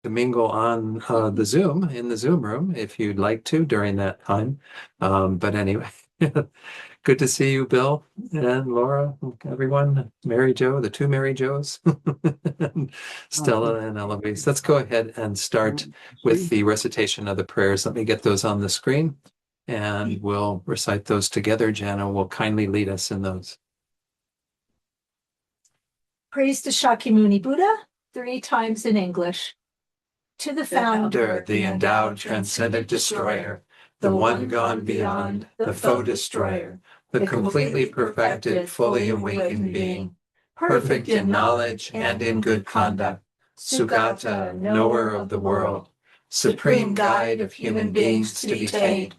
to mingle on the Zoom in the Zoom room if you'd like to during that time. But anyway, good to see you, Bill and Laura, everyone, Mary Jo, the two Mary Joes, Stella and Eloise. Let's go ahead and start with the recitation of the prayers. Let me get those on the screen and we'll recite those together. Jana will kindly lead us in those. Praise to Shakyamuni Buddha 3 times in English. To the founder, the endowed, transcendent destroyer, the one gone beyond, the foe destroyer, the completely perfected, fully awakened being, perfect in knowledge and in good conduct, Sugata, knower of the world, supreme guide of human beings to be tamed,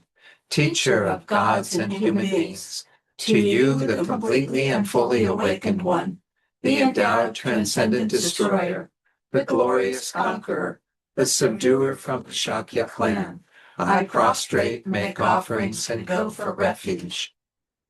teacher of gods and human beings, to you, the completely and fully awakened one, the endowed, transcendent destroyer, the glorious conqueror, the subduer from the Shakya clan, I prostrate, make offerings, and go for refuge.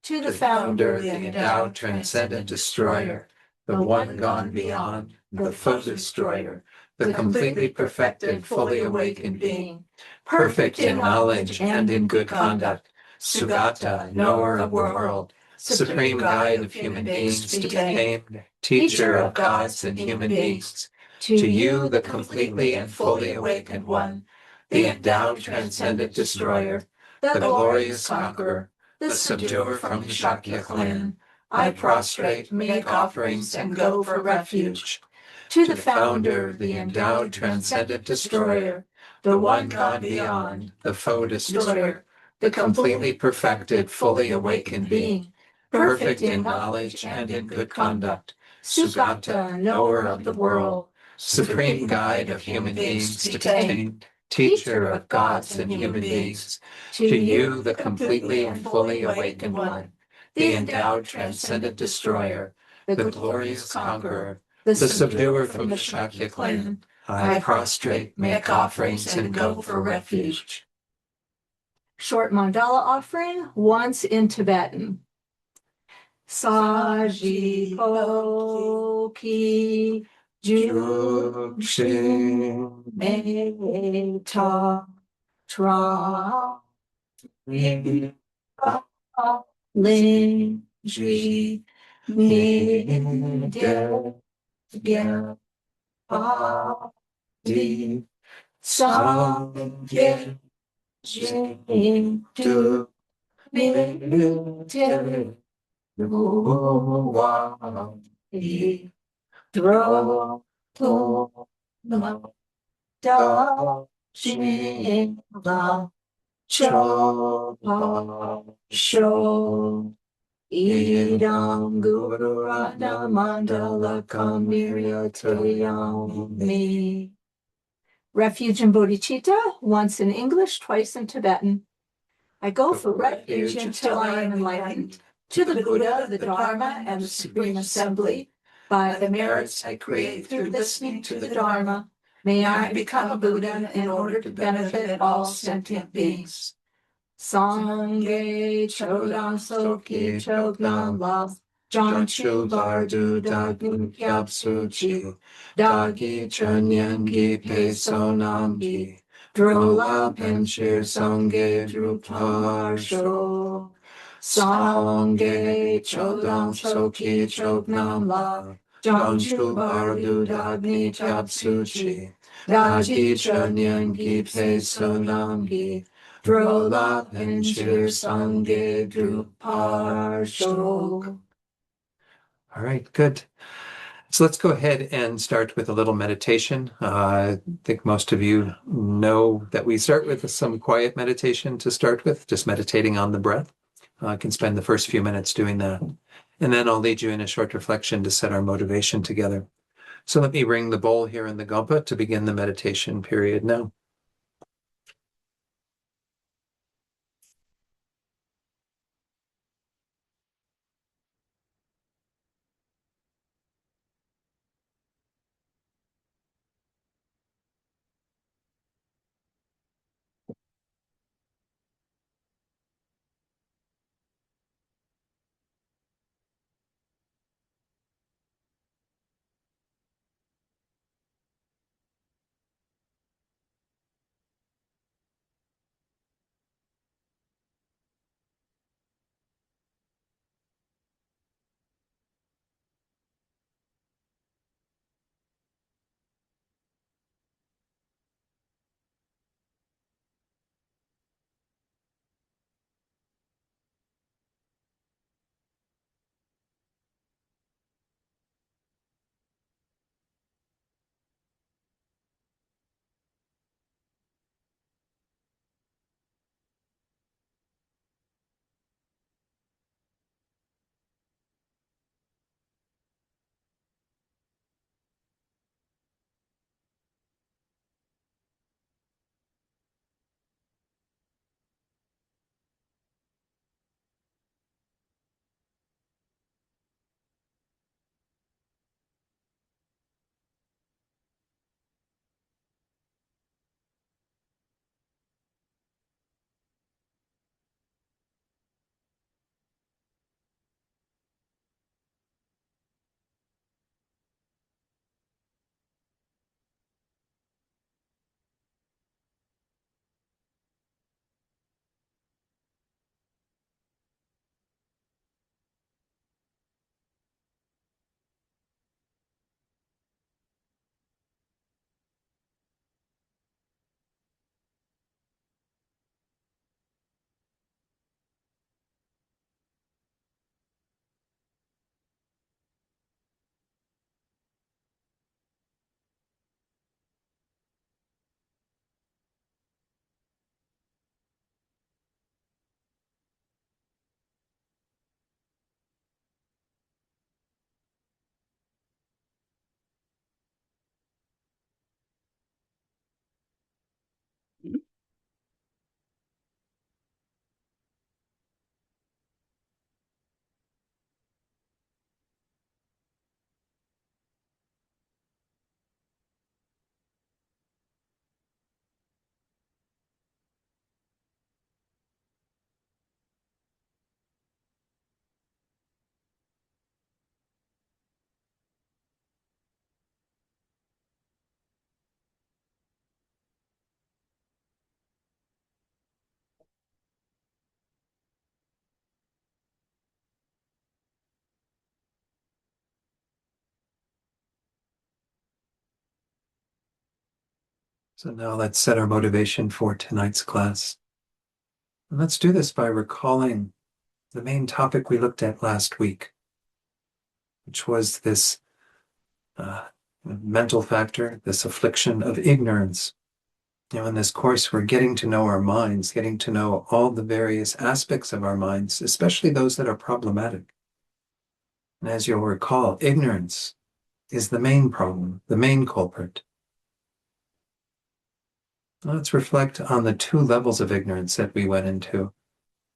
to The founder, the endowed, transcendent destroyer, the one gone beyond, the foe destroyer, the completely perfected, fully awakened being, perfect in knowledge and in good conduct, Sugata, knower of the world, supreme guide of human beings to be tamed, teacher of gods and human beings, to you, the completely and fully awakened one, the endowed, transcendent destroyer, the glorious conqueror, the subduer from the Shakya clan, I prostrate, make offerings, and go for refuge. To the founder, the endowed, transcendent destroyer, the one gone beyond, the foe destroyer, the completely perfected, fully awakened being, perfect in knowledge and in good conduct, Sugata, knower of the world, supreme guide of human beings to be tamed, teacher of gods and human beings, to you, the completely and fully awakened one, the endowed, transcendent destroyer, the glorious conqueror, the subduer from the Shakya clan, I prostrate, make offerings, and go for refuge. Short mandala offering, once in Tibetan. Saji Koki Jukshin Meta Tra Lin Ji Ni De Gya Di Sam Ye Jin Du Mi Te Throw to the da shin la cho sho idam guru rada mandala kamirya tayami. Refuge in bodhicitta, once in English, twice in Tibetan. I go for refuge until I am enlightened, to the Buddha, the Dharma, and the Supreme Assembly. By the merits I create through listening to the Dharma, may I become a Buddha in order to benefit all sentient beings. Sangye Chodam Soki Chodam Lav, Janchu Bardu Dagun Kyab Suchi, Dagi Chunyan Gi Pe Sonam Gi, Drola Penchir Sangye Druparsho, Sangye Chodam Soki Chodam Lav, Janchu Bardu Dagni Kyab Suchi, Dagi Chunyan Gi Pe Sonam Gi, Drola Penchir Sangye Druparsho. All right, good. So let's go ahead and start with a little meditation. I think most of you know that we start with some quiet meditation to start with, just meditating on the breath. I can spend the first few minutes doing that. And then I'll lead you in a short reflection to set our motivation together. So let me ring the bowl here in the gompa to begin the meditation period now. So now let's set our motivation for tonight's class. And let's do this by recalling the main topic we looked at last week, which was this mental factor, this affliction of ignorance. In this course, we're getting to know our minds, getting to know all the various aspects of our minds, especially those that are problematic. And as you'll recall, ignorance is the main problem, the main culprit. Let's reflect on the two levels of ignorance that we went into.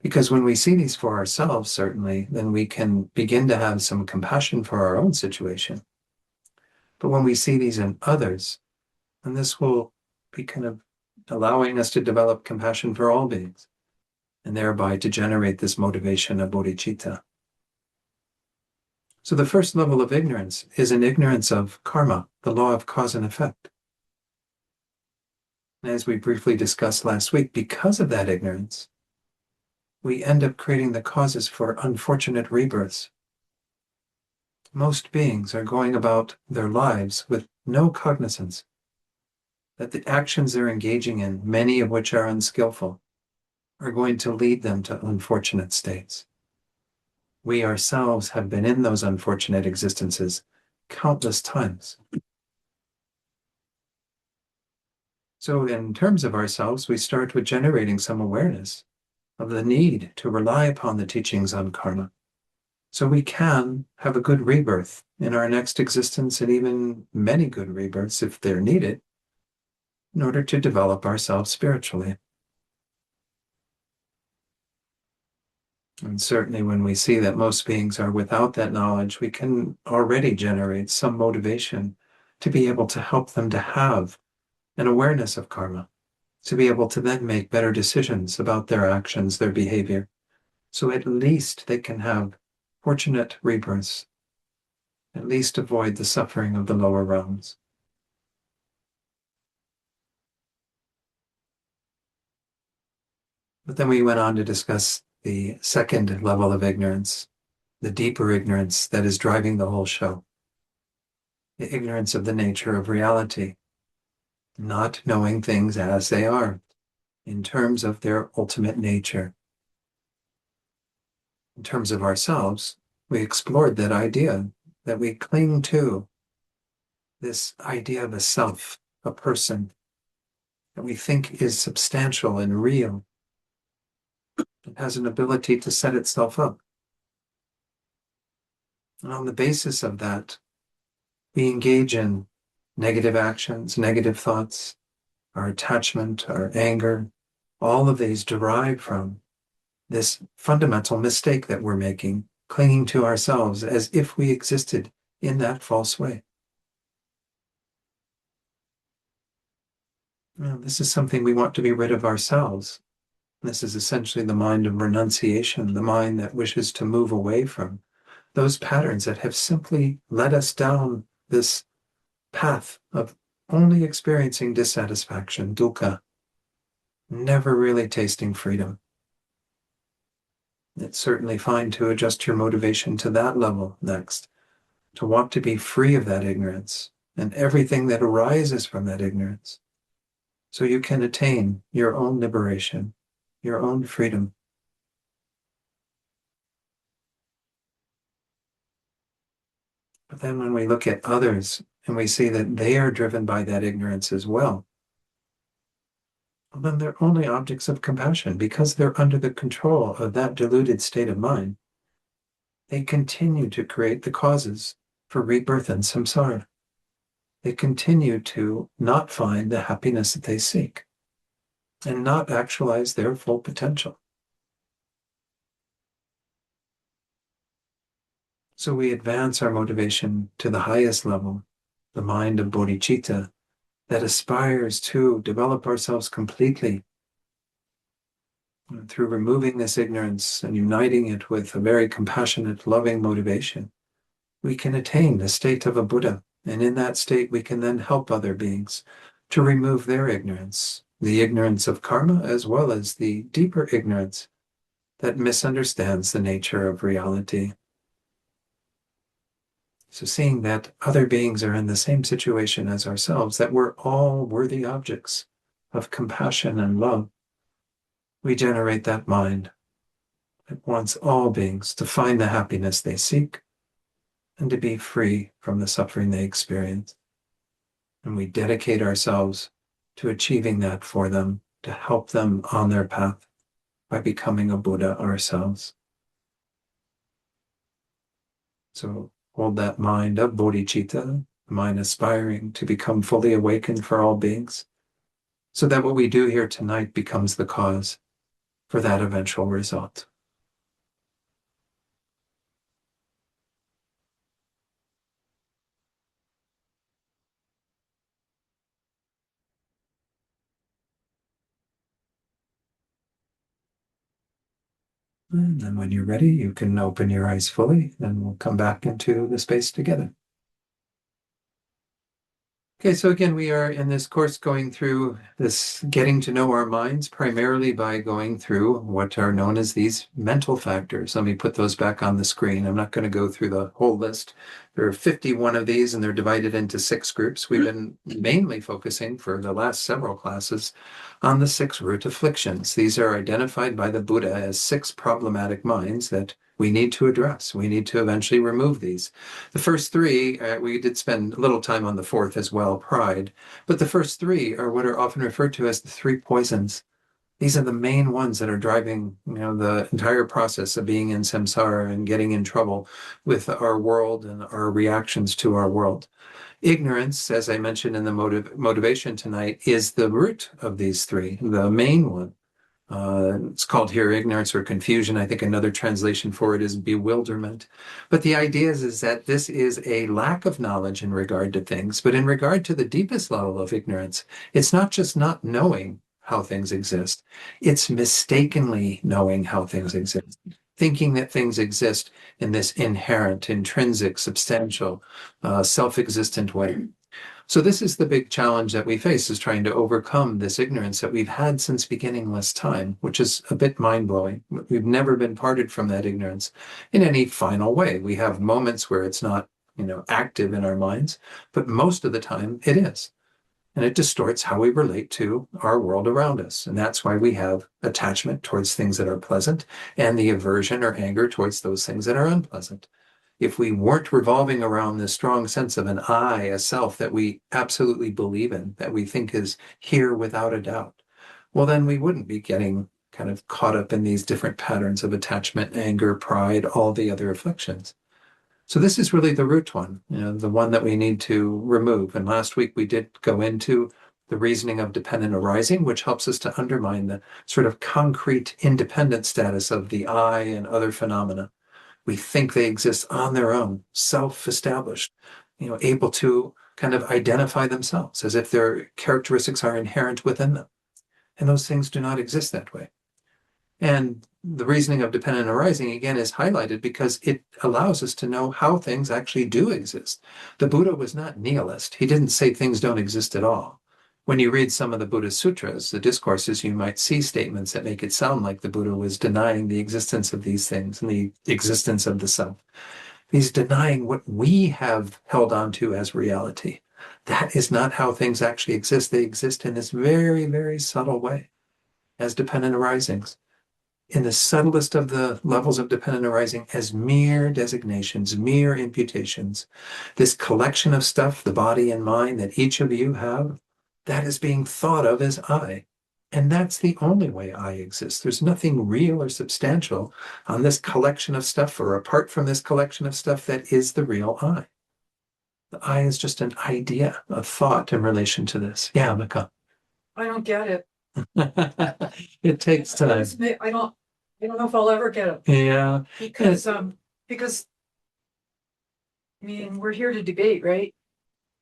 Because when we see these for ourselves, certainly, then we can begin to have some compassion for our own situation. But when we see these in others, then this will be kind of allowing us to develop compassion for all beings, and thereby to generate this motivation of bodhicitta. So the first level of ignorance is an ignorance of karma, the law of cause and effect. And as we briefly discussed last week, because of that ignorance, we end up creating the causes for unfortunate rebirths. Most beings are going about their lives with no cognizance that the actions they're engaging in, many of which are unskillful, are going to lead them to unfortunate states. We ourselves have been in those unfortunate existences countless times. So in terms of ourselves, we start with generating some awareness of the need to rely upon the teachings on karma, so we can have a good rebirth in our next existence, and even many good rebirths if they're needed, in order to develop ourselves spiritually. And certainly when we see that most beings are without that knowledge, we can already generate some motivation to be able to help them to have an awareness of karma, to be able to then make better decisions about their actions, their behavior. So at least they can have fortunate rebirths, at least avoid the suffering of the lower realms. But then we went on to discuss the second level of ignorance, the deeper ignorance that is driving the whole show. The ignorance of the nature of reality, not knowing things as they are, in terms of their ultimate nature. In terms of ourselves, we explored that idea that we cling to, this idea of a self, a person, that we think is substantial and real. It has an ability to set itself up. And on the basis of that, we engage in negative actions, negative thoughts, our attachment, our anger. All of these derive from this fundamental mistake that we're making, clinging to ourselves as if we existed in that false way. Well, this is something we want to be rid of ourselves. This is essentially the mind of renunciation, the mind that wishes to move away from those patterns that have simply led us down this path of only experiencing dissatisfaction, dukkha, never really tasting freedom. It's certainly fine to adjust your motivation to that level next, to want to be free of that ignorance and everything that arises from that ignorance, so you can attain your own liberation, your own freedom. But then when we look at others and we see that they are driven by that ignorance as well, then they're only objects of compassion because they're under the control of that deluded state of mind. They continue to create the causes for rebirth and samsara. They continue to not find the happiness that they seek. and not actualize their full potential. So we advance our motivation to the highest level, the mind of bodhicitta, that aspires to develop ourselves completely through removing this ignorance and uniting it with a very compassionate, loving motivation. We can attain the state of a Buddha, and in that state we can then help other beings to remove their ignorance, the ignorance of karma as well as the deeper ignorance that misunderstands the nature of reality. So seeing that other beings are in the same situation as ourselves, that we're all worthy objects of compassion and love, we generate that mind that wants all beings to find the happiness they seek and to be free from the suffering they experience. And we dedicate ourselves to achieving that for them, to help them on their path by becoming a Buddha ourselves. So hold that mind of bodhicitta, mind aspiring to become fully awakened for all beings, so that what we do here tonight becomes the cause for that eventual result. And then when you're ready, you can open your eyes fully and we'll come back into the space together. Okay, so again, we are in this course going through this getting to know our minds primarily by going through what are known as these mental factors. Let me put those back on the screen. I'm not going to go through the whole list. There are 51 of these and they're divided into 6 groups. We've been mainly focusing for the last several classes on the 6 root afflictions. These are identified by the Buddha as 6 problematic minds that we need to address. We need to eventually remove these. The first 3, we did spend a little time on the 4th as well, pride, but the first 3 are what are often referred to as the 3 poisons. These are the main ones that are driving, the entire process of being in samsara and getting in trouble with our world and our reactions to our world. Ignorance, as I mentioned in the motivation tonight, is the root of these 3, the main one. It's called here ignorance or confusion. I think another translation for it is bewilderment. But the idea is that this is a lack of knowledge in regard to things, but in regard to the deepest level of ignorance, it's not just not knowing how things exist, it's mistakenly knowing how things exist, thinking that things exist in this inherent, intrinsic, substantial, self-existent way. So this is the big challenge that we face, is trying to overcome this ignorance that we've had since beginningless time, which is a bit mind-blowing. We've never been parted from that ignorance in any final way. We have moments where it's not, active in our minds, but most of the time it is. And it distorts how we relate to our world around us. And that's why we have attachment towards things that are pleasant and the aversion or anger towards those things that are unpleasant. If we weren't revolving around this strong sense of an I, a self that we absolutely believe in, that we think is here without a doubt, well, then we wouldn't be getting kind of caught up in these different patterns of attachment, anger, pride, all the other afflictions. So this is really the root one, the one that we need to remove. And last week we did go into the reasoning of dependent arising, which helps us to undermine the sort of concrete independent status of the I and other phenomena. We think they exist on their own, self-established, able to kind of identify themselves as if their characteristics are inherent within them. And those things do not exist that way. And the reasoning of dependent arising, again, is highlighted because it allows us to know how things actually do exist. The Buddha was not nihilist. He didn't say things don't exist at all. When you read some of the Buddha's sutras, the discourses, you might see statements that make it sound like the Buddha was denying the existence of these things and the existence of the self. He's denying what we have held on to as reality. That is not how things actually exist. They exist in this very, very subtle way as dependent arisings. In the subtlest of the levels of dependent arising as mere designations, mere imputations. This collection of stuff, the body and mind that each of you have, that is being thought of as I. And that's the only way I exist. There's nothing real or substantial on this collection of stuff or apart from this collection of stuff that is the real I. The I is just an idea, a thought in relation to this. Yeah, Mika. I don't get it. It takes time. I don't know if I'll ever get it Yeah, because I mean, we're here to debate, right?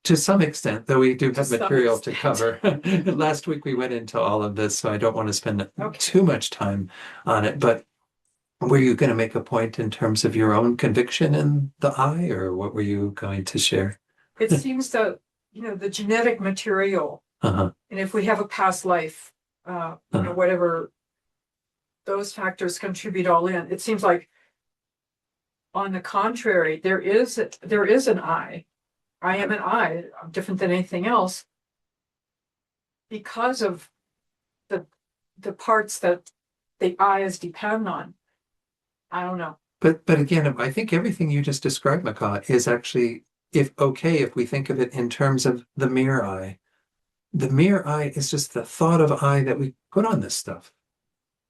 to some extent, though we do To have some material to extent. cover. Last week we went into all of this, so I don't want to spend Okay. too much time on it. But were you going to make a point in terms of your own conviction in the eye, or what were you going to share? It seems that, the genetic material, Uh-huh. and if we have a past life, whatever those factors contribute all in, it seems like on the contrary, there is an I. I am an I, different than anything else, because of the parts that the I is dependent on. I don't know. But again, I think everything you just described, Maka, is actually if we think of it in terms of the mere eye. The mere eye is just the thought of eye that we put on this stuff.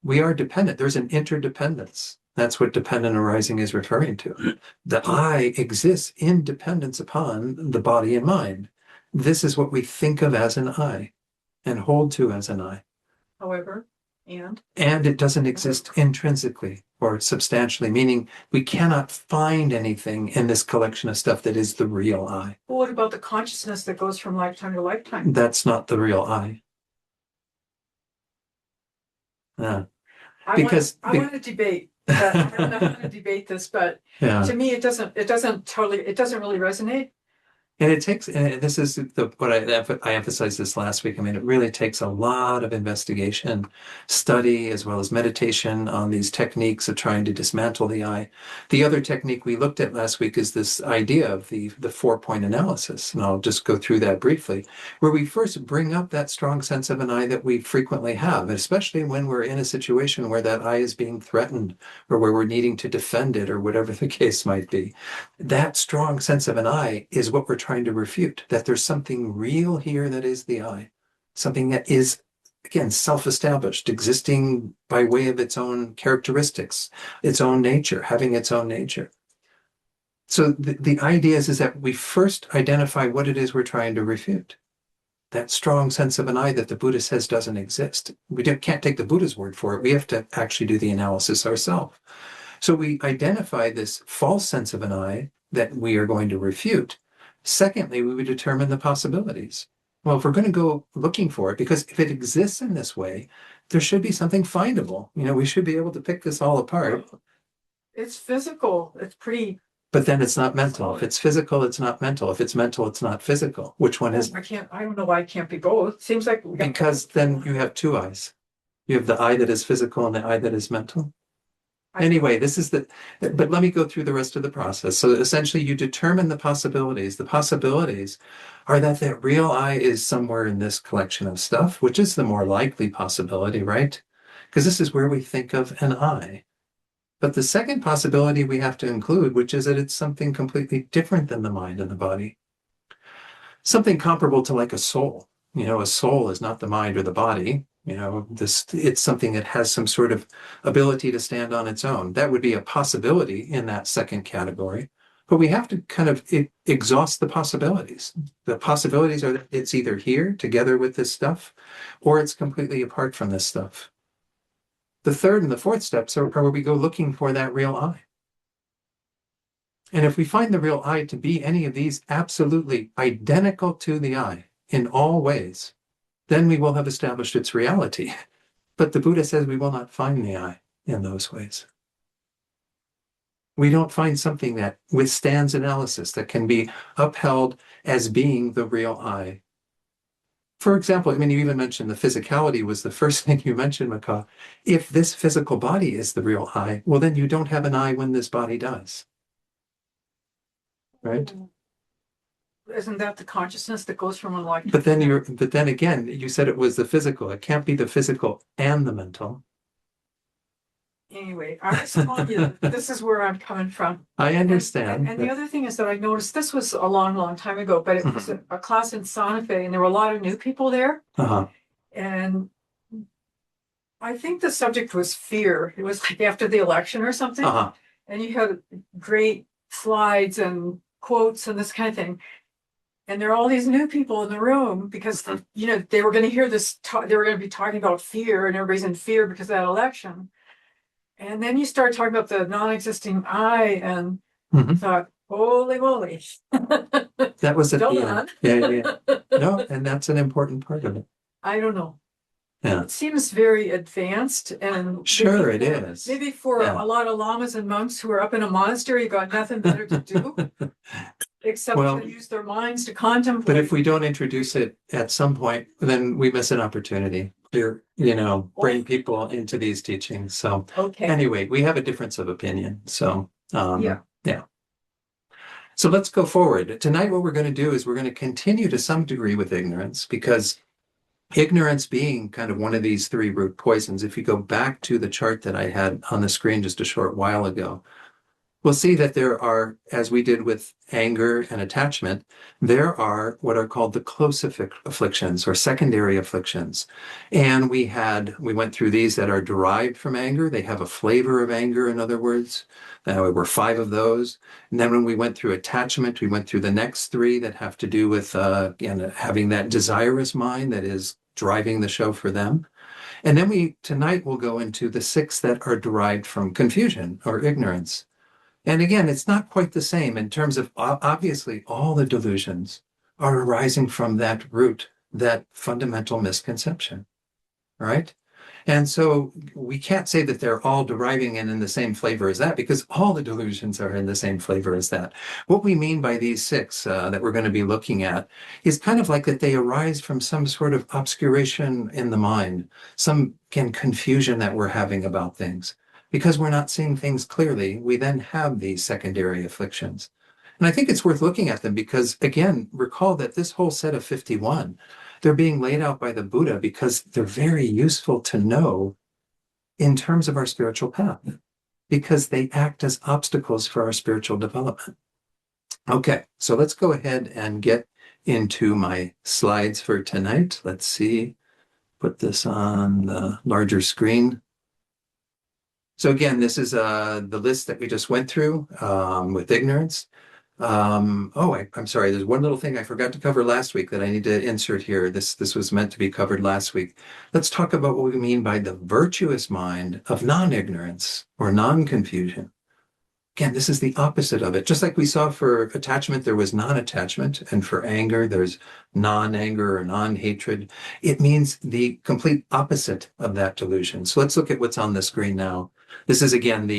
We are dependent. There's an interdependence. That's what dependent arising is referring to. The I exists in dependence upon the body and mind. This is what we think of as an I and hold to as an I. However, and it doesn't exist intrinsically or substantially, meaning we cannot find anything in this collection of stuff that is the real I. Well, what about the consciousness that goes from lifetime to lifetime? That's not the real I. I want to debate. I don't know how to debate this, but to me, it doesn't really resonate. And it takes, and this is what I emphasized this last week. I mean, it really takes a lot of investigation, study, as well as meditation on these techniques of trying to dismantle the I. The other technique we looked at last week is this idea of the 4-point analysis. And I'll just go through that briefly, where we first bring up that strong sense of an I that we frequently have, especially when we're in a situation where that I is being threatened or where we're needing to defend it or whatever the case might be. That strong sense of an I is what we're trying to refute, that there's something real here that is the I, something that is, again, self-established, existing by way of its own characteristics, its own nature, having its own nature. So the idea is that we first identify what it is we're trying to refute. That strong sense of an I that the Buddha says doesn't exist. We can't take the Buddha's word for it. We have to actually do the analysis ourselves. So we identify this false sense of an I that we are going to refute. Secondly, we would determine the possibilities. Well, if we're going to go looking for it, because if it exists in this way, there should be something findable. We should be able to pick this all apart. It's physical. It's pretty. But then it's not mental. If it's physical, it's not mental. If it's mental, it's not physical. Which one is? I don't know why it can't be both. It seems like. Because then you have two I's. You have the I that is physical and the I that is mental. Anyway, but let me go through the rest of the process. So essentially you determine the possibilities. The possibilities are that real I is somewhere in this collection of stuff, which is the more likely possibility, right? Because this is where we think of an I. But the second possibility we have to include, which is that it's something completely different than the mind and the body. Something comparable to like a soul. A soul is not the mind or the body. It's something that has some sort of ability to stand on its own. That would be a possibility in that second category. But we have to kind of exhaust the possibilities. The possibilities are that it's either here together with this stuff, or it's completely apart from this stuff. The third and the fourth steps are where we go looking for that real I. And if we find the real I to be any of these absolutely identical to the I in all ways, then we will have established its reality. But the Buddha says we will not find the I in those ways. We don't find something that withstands analysis, that can be upheld as being the real I. For example, you even mentioned the physicality was the first thing you mentioned, Maka. If this physical body is the real I, well, then you don't have an I when this body does. Right? Isn't that the consciousness that goes from one life? But then again, you said it was the physical. It can't be the physical and the mental. Anyway, I was telling you, this is where I'm coming from. I understand. And the other thing is that I noticed, this was a long, long time ago, but it was a class in Santa Fe, and there were a lot of new people there. And I think the subject was fear. It was like after the election or something. And you had great slides and quotes and this kind of thing. And there are all these new people in the room because, you know, they were going to hear this talk, they were going to be talking about fear, and everybody's in fear because of that election. And then you start talking about the non-existing I, and I thought, holy moly. That was at the Still end. not. Yeah. No, and that's an important part of it. I don't know. Yeah. It seems very advanced, and Sure, maybe it for- is. Maybe for Yeah. a lot of lamas and monks who are up in a monastery, got nothing better to do except Well, to use their minds to contemplate. But if we don't introduce it at some point, then we miss an opportunity to, you know, bring people into these teachings. So Okay. anyway, we have a difference of opinion. So, Yeah. So let's go forward. Tonight, what we're going to do is we're going to continue to some degree with ignorance, because ignorance being kind of one of these three root poisons. If you go back to the chart that I had on the screen just a short while ago, we'll see that there are, as we did with anger and attachment, there are what are called the close afflictions or secondary afflictions. And we went through these that are derived from anger. They have a flavor of anger, in other words. There were 5 of those. And then when we went through attachment, we went through the next 3 that have to do with having that desirous mind that is driving the show for them. And then tonight we'll go into the 6 that are derived from confusion or ignorance. And again, it's not quite the same in terms of, obviously, all the delusions are arising from that root, that fundamental misconception, right? And so we can't say that they're all deriving in the same flavor as that, because all the delusions are in the same flavor as that. What we mean by these 6 that we're going to be looking at is kind of like that they arise from some sort of obscuration in the mind, some confusion that we're having about things. Because we're not seeing things clearly, we then have these secondary afflictions. And I think it's worth looking at them because, again, recall that this whole set of 51, they're being laid out by the Buddha because they're very useful to know in terms of our spiritual path, because they act as obstacles for our spiritual development. Okay, so let's go ahead and get into my slides for tonight. Let's see, put this on the larger screen. So again, this is the list that we just went through with ignorance. I'm sorry. There's one little thing I forgot to cover last week that I need to insert here. This was meant to be covered last week. Let's talk about what we mean by the virtuous mind of non-ignorance or non-confusion. Again, this is the opposite of it. Just like we saw for attachment, there was non-attachment, and for anger, there's non-anger or non-hatred. It means the complete opposite of that delusion. So let's look at what's on the screen now. This is, again,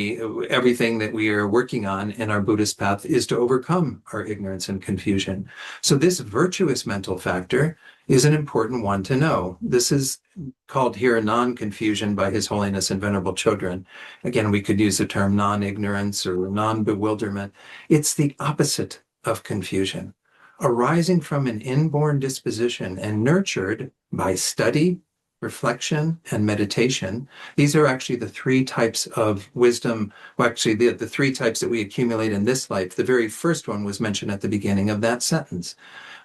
everything that we are working on in our Buddhist path is to overcome our ignorance and confusion. So this virtuous mental factor is an important one to know. This is called here non-confusion by His Holiness and Venerable Chodron. Again, we could use the term non-ignorance or non-bewilderment. It's the opposite of confusion, arising from an inborn disposition and nurtured by study, reflection, and meditation. These are actually the 3 types of wisdom, well, actually the 3 types that we accumulate in this life. The very first one was mentioned at the beginning of that sentence.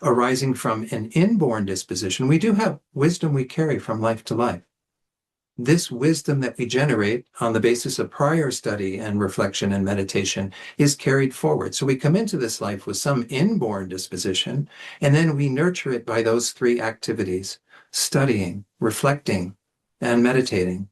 Arising from an inborn disposition. We do have wisdom we carry from life to life. This wisdom that we generate on the basis of prior study and reflection and meditation is carried forward. So we come into this life with some inborn disposition, and then we nurture it by those 3 activities: studying, reflecting, and meditating.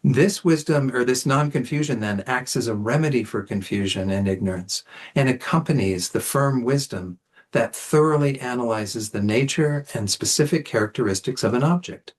This wisdom, or this non-confusion, then acts as a remedy for confusion and ignorance, and accompanies the firm wisdom that thoroughly analyzes the nature and specific characteristics of an object.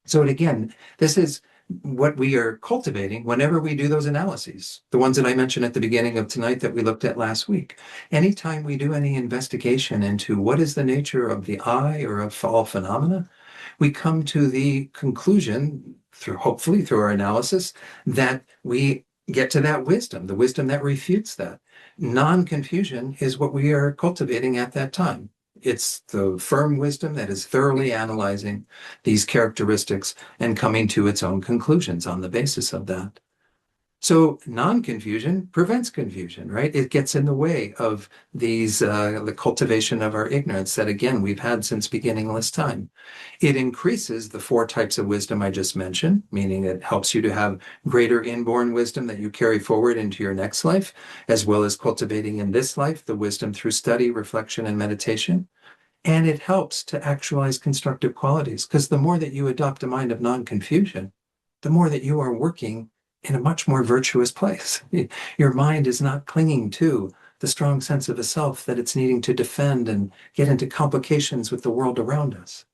So again, this is what we are cultivating whenever we do those analyses, the ones that I mentioned at the beginning of tonight that we looked at last week. Anytime we do any investigation into what is the nature of the I or of all phenomena, we come to the conclusion, hopefully through our analysis, that we get to that wisdom, the wisdom that refutes that. Non-confusion is what we are cultivating at that time. It's the firm wisdom that is thoroughly analyzing these characteristics and coming to its own conclusions on the basis of that. So non-confusion prevents confusion, right? It gets in the way of the cultivation of our ignorance that, again, we've had since beginningless time. It increases the four types of wisdom I just mentioned, meaning it helps you to have greater inborn wisdom that you carry forward into your next life, as well as cultivating in this life the wisdom through study, reflection, and meditation. And it helps to actualize constructive qualities, because the more that you adopt a mind of non-confusion, the more that you are working in a much more virtuous place. Your mind is not clinging to the strong sense of a self that it's needing to defend and get into complications with the world around us.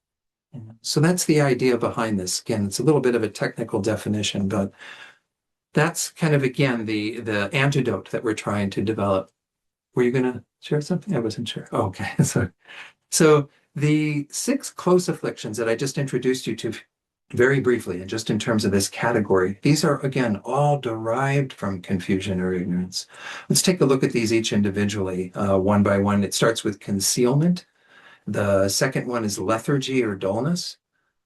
So that's the idea behind this. Again, it's a little bit of a technical definition, but that's kind of, again, the antidote that we're trying to develop. Were you going to share something? I wasn't sure. Oh, okay. So the 6 close afflictions that I just introduced you to very briefly, and just in terms of this category, these are, again, all derived from confusion or ignorance. Let's take a look at these each individually, one by one. It starts with concealment. The second one is lethargy or dullness,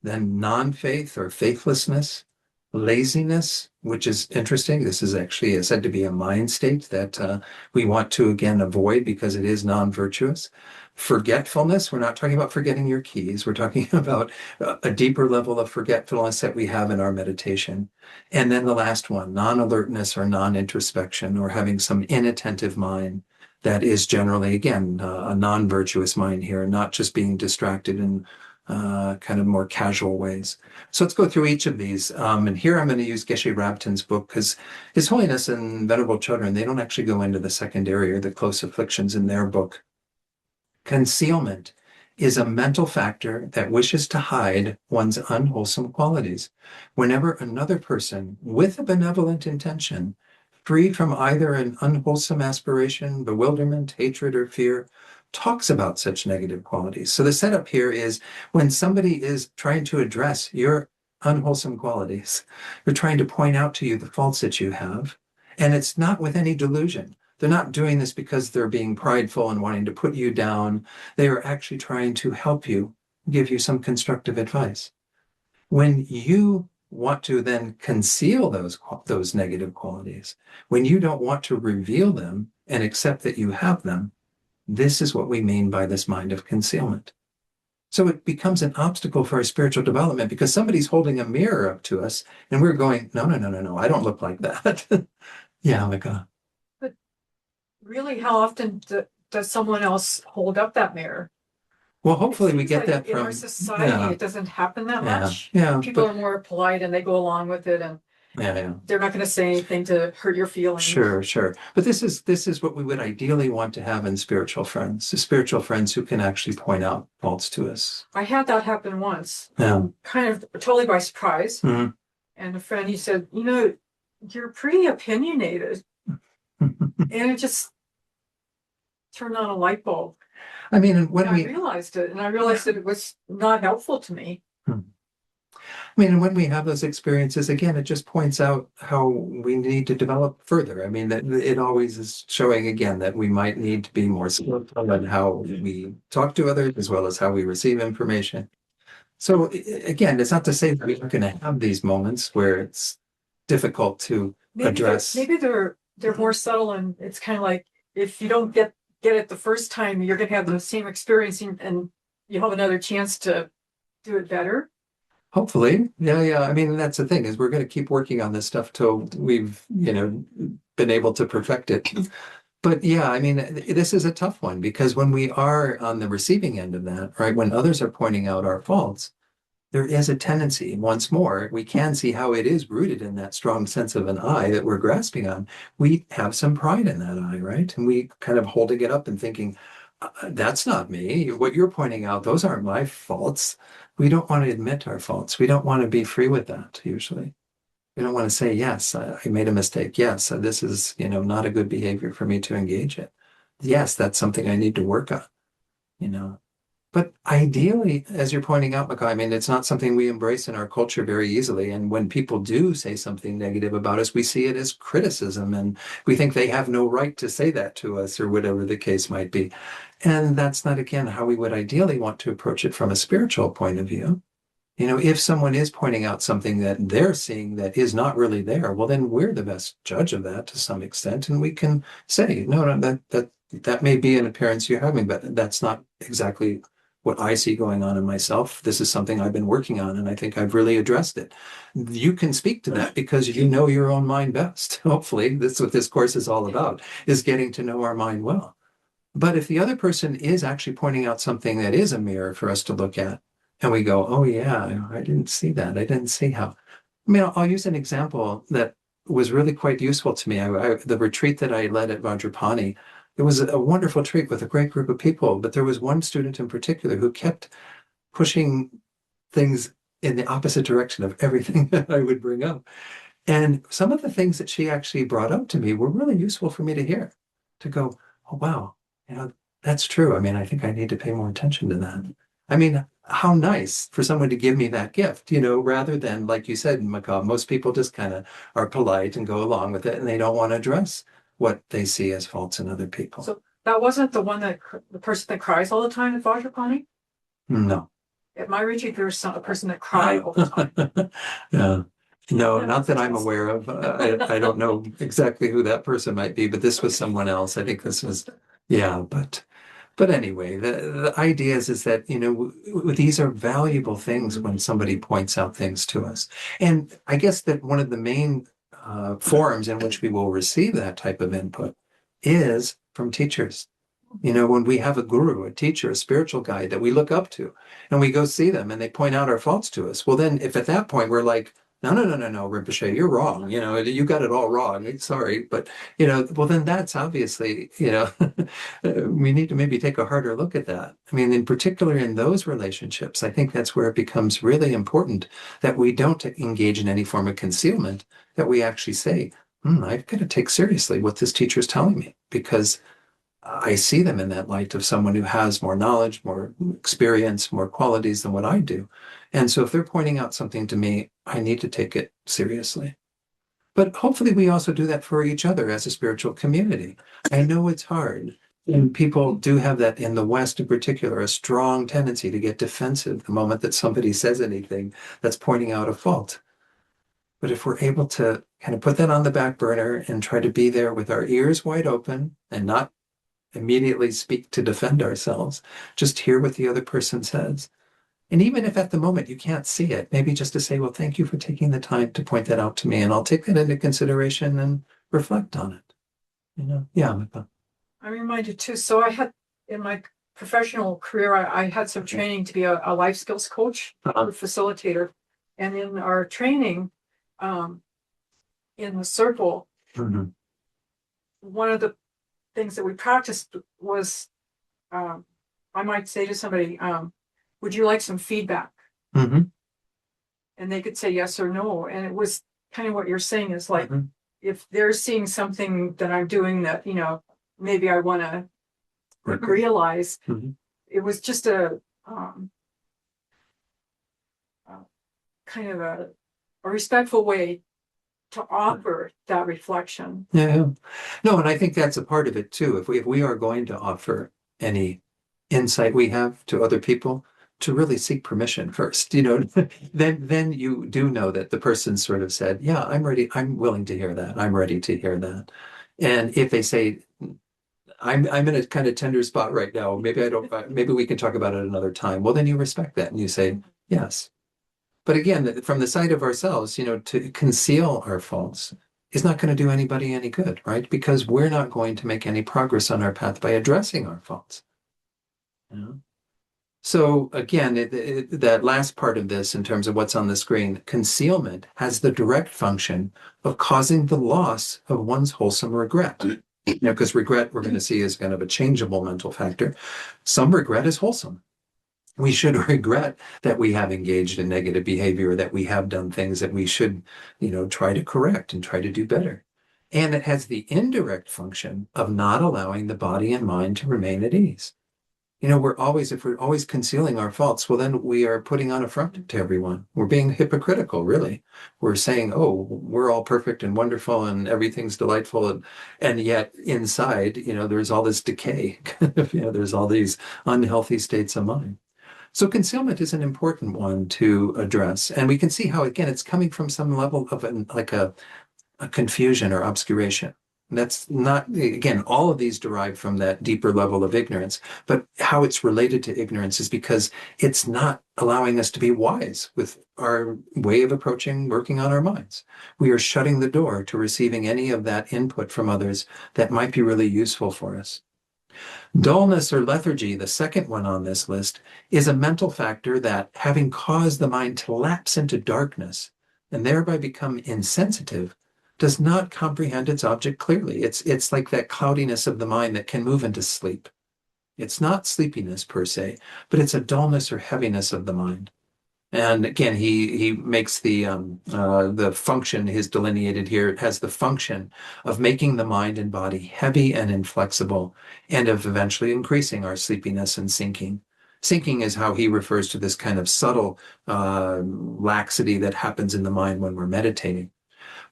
then non-faith or faithlessness, laziness, which is interesting. This is actually said to be a mind state that we want to, again, avoid because it is non-virtuous. Forgetfulness, we're not talking about forgetting your keys. We're talking about a deeper level of forgetfulness that we have in our meditation. And then the last one, non-alertness or non-introspection, or having some inattentive mind that is generally, again, a non-virtuous mind here, not just being distracted in kind of more casual ways. So let's go through each of these. And here I'm going to use Geshe Rabtin's book, because His Holiness and Venerable Children, they don't actually go into the secondary or the close afflictions in their book. Concealment is a mental factor that wishes to hide one's unwholesome qualities. Whenever another person with a benevolent intention, free from either an unwholesome aspiration, bewilderment, hatred, or fear, talks about such negative qualities. So the setup here is when somebody is trying to address your unwholesome qualities, they're trying to point out to you the faults that you have, and it's not with any delusion. They're not doing this because they're being prideful and wanting to put you down. They are actually trying to help you, give you some constructive advice. When you want to then conceal those negative qualities, when you don't want to reveal them and accept that you have them, this is what we mean by this mind of concealment. So it becomes an obstacle for our spiritual development because somebody's holding a mirror up to us and we're going, no, I don't look like that. Yeah, Mika. But really, how often does someone else hold up that mirror? Well, hopefully we Seems get like that in from our society, it doesn't happen that much. Yeah, People are more polite and they go along with it, and yeah. they're not going to say anything to hurt your feelings. Sure. But this is what we would ideally want to have in spiritual friends, the spiritual friends who can actually point out faults to us. I had that happen once, Yeah. kind of totally by surprise. Mm-hmm. And a friend, he said, you're pretty opinionated. And it just turned on a light bulb. I mean, when I realized it, and I realized that it was not helpful to me. And when we have those experiences, again, it just points out how we need to develop further. I mean, that it always is showing again that we might need to be more skillful in how we talk to others as well as how we receive information. So again, it's not to say that we're going to have these moments where it's difficult to address. Maybe they're more subtle, and it's kind of like if you don't get it the first time, you're going to have the same experience, and you have another chance to do it better. Hopefully. Yeah. I mean, that's the thing is we're going to keep working on this stuff till we've, been able to perfect it. But yeah, I mean, this is a tough one because when we are on the receiving end of that, right, when others are pointing out our faults, there is a tendency, once more, we can see how it is rooted in that strong sense of an I that we're grasping on. We have some pride in that I, right? And we kind of holding it up and thinking, that's not me. What you're pointing out, those aren't my faults. We don't want to admit our faults. We don't want to be free with that, usually. We don't want to say, yes, I made a mistake. Yes, this is, not a good behavior for me to engage in. Yes, that's something I need to work on, But ideally, as you're pointing out, Makai, I mean, it's not something we embrace in our culture very easily. And when people do say something negative about us, we see it as criticism and we think they have no right to say that to us or whatever the case might be. And that's not, again, how we would ideally want to approach it from a spiritual point of view. If someone is pointing out something that they're seeing that is not really there, well, then we're the best judge of that to some extent. And we can say, no, that may be an appearance you're having, but that's not exactly what I see going on in myself. This is something I've been working on, and I think I've really addressed it. You can speak to that because you know your own mind best. Hopefully, that's what this course is all about, is getting to know our mind well. But if the other person is actually pointing out something that is a mirror for us to look at, and we go, oh, yeah, I didn't see that. I didn't see how. I'll use an example that was really quite useful to me. The retreat that I led at Vajrapani, it was a wonderful treat with a great group of people, but there was one student in particular who kept pushing things in the opposite direction of everything that I would bring up. And some of the things that she actually brought up to me were really useful for me to hear, to go, oh, wow, that's true. I think I need to pay more attention to that. How nice for someone to give me that gift, rather than, like you said, Macaw, most people just kind of are polite and go along with it, and they don't want to address what they see as faults in other people. So that wasn't the person that cries all the time at Vajrapani? No. At my retreat, there was a person that cried all the time. Yeah. No, not that I'm aware of. I don't know exactly who that person might be, but this was someone else. I think this was, yeah, but anyway, the idea is that, these are valuable things when somebody points out things to us. And I guess that one of the main forums in which we will receive that type of input is from teachers. When we have a guru, a teacher, a spiritual guide that we look up to, and we go see them and they point out our faults to us, well, then if at that point we're like, no, Rinpoche, you're wrong. You got it all wrong. Sorry. But, well, then that's obviously, we need to maybe take a harder look at that. In particular in those relationships, I think that's where it becomes really important that we don't engage in any form of concealment, that we actually say, I've got to take seriously what this teacher is telling me, because I see them in that light of someone who has more knowledge, more experience, more qualities than what I do. And so if they're pointing out something to me, I need to take it seriously. But hopefully we also do that for each other as a spiritual community. I know it's hard. And people do have that in the West in particular, a strong tendency to get defensive the moment that somebody says anything that's pointing out a fault. But if we're able to kind of put that on the back burner and try to be there with our ears wide open and not immediately speak to defend ourselves, just hear what the other person says. And even if at the moment you can't see it, maybe just to say, well, thank you for taking the time to point that out to me, and I'll take that into consideration and reflect on it. Yeah. I'm reminded too. So I had, in my professional career, I had some training to be a life skills coach, or facilitator. And in our training, in the circle, one of the things that we practiced was, I might say to somebody, would you like some feedback? And they could say yes or no. And it was kind of what you're saying is like, if they're seeing something that I'm doing that, maybe I want to realize, it was just a kind of a respectful way to offer that reflection. Yeah. No, and I think that's a part of it too. If we are going to offer any insight we have to other people, to really seek permission first, then you do know that the person sort of said, yeah, I'm ready. I'm willing to hear that. I'm ready to hear that. And if they say, I'm in a kind of tender spot right now, maybe we can talk about it another time. Well, then you respect that and you say, yes. But again, from the side of ourselves, to conceal our faults is not going to do anybody any good, right? Because we're not going to make any progress on our path by addressing our faults. So again, that last part of this, in terms of what's on the screen, concealment has the direct function of causing the loss of one's wholesome regret. Because regret, we're going to see, is kind of a changeable mental factor. Some regret is wholesome. We should regret that we have engaged in negative behavior, that we have done things that we should, try to correct and try to do better. And it has the indirect function of not allowing the body and mind to remain at ease. If we're always concealing our faults, well, then we are putting on a front to everyone. We're being hypocritical, really. We're saying, oh, we're all perfect and wonderful and everything's delightful. And yet inside, there's all this decay. There's all these unhealthy states of mind. So concealment is an important one to address. And we can see how, again, it's coming from some level of a confusion or obscuration. That's not, again, all of these derive from that deeper level of ignorance, but how it's related to ignorance is because it's not allowing us to be wise with our way of approaching working on our minds. We are shutting the door to receiving any of that input from others that might be really useful for us. Dullness or lethargy, the second one on this list, is a mental factor that, having caused the mind to lapse into darkness and thereby become insensitive, does not comprehend its object clearly. It's like that cloudiness of the mind that can move into sleep. It's not sleepiness per se, but it's a dullness or heaviness of the mind. And again, he makes the function is delineated here. It has the function of making the mind and body heavy and inflexible, and of eventually increasing our sleepiness and sinking. Sinking is how he refers to this kind of subtle laxity that happens in the mind when we're meditating.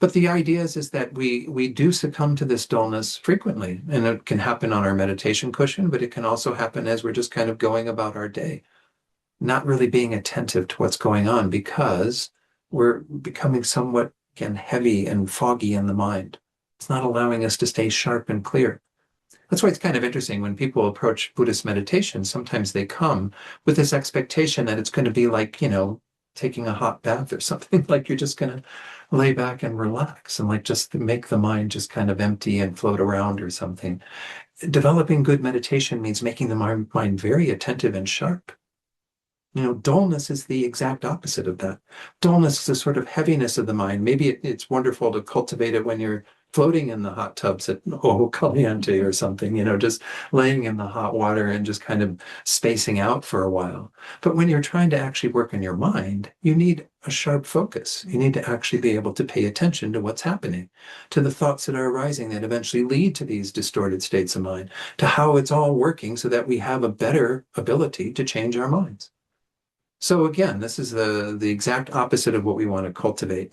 But the idea is that we do succumb to this dullness frequently, and it can happen on our meditation cushion, but it can also happen as we're just kind of going about our day, not really being attentive to what's going on because we're becoming somewhat, again, heavy and foggy in the mind. It's not allowing us to stay sharp and clear. That's why it's kind of interesting when people approach Buddhist meditation, sometimes they come with this expectation that it's going to be like, taking a hot bath or something, like you're just going to lay back and relax and like just make the mind just kind of empty and float around or something. Developing good meditation means making the mind very attentive and sharp. Dullness is the exact opposite of that. Dullness is a sort of heaviness of the mind. Maybe it's wonderful to cultivate it when you're floating in the hot tubs at Caliente or something, just laying in the hot water and just kind of spacing out for a while. But when you're trying to actually work on your mind, you need a sharp focus. You need to actually be able to pay attention to what's happening, to the thoughts that are arising that eventually lead to these distorted states of mind, to how it's all working so that we have a better ability to change our minds. So again, this is the exact opposite of what we want to cultivate.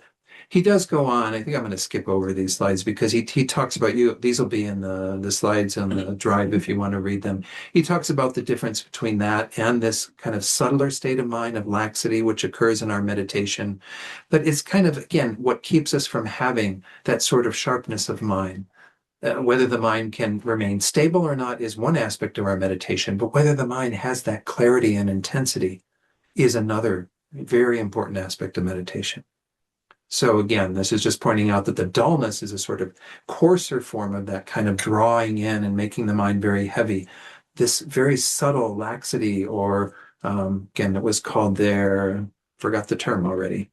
He does go on. I think I'm going to skip over these slides because he talks about these will be in the slides on the drive if you want to read them. He talks about the difference between that and this kind of subtler state of mind of laxity, which occurs in our meditation. But it's kind of, again, what keeps us from having that sort of sharpness of mind. Whether the mind can remain stable or not is one aspect of our meditation, but whether the mind has that clarity and intensity is another very important aspect of meditation. So again, this is just pointing out that the dullness is a sort of coarser form of that kind of drawing in and making the mind very heavy. This very subtle laxity, or again, it was called there, forgot the term already,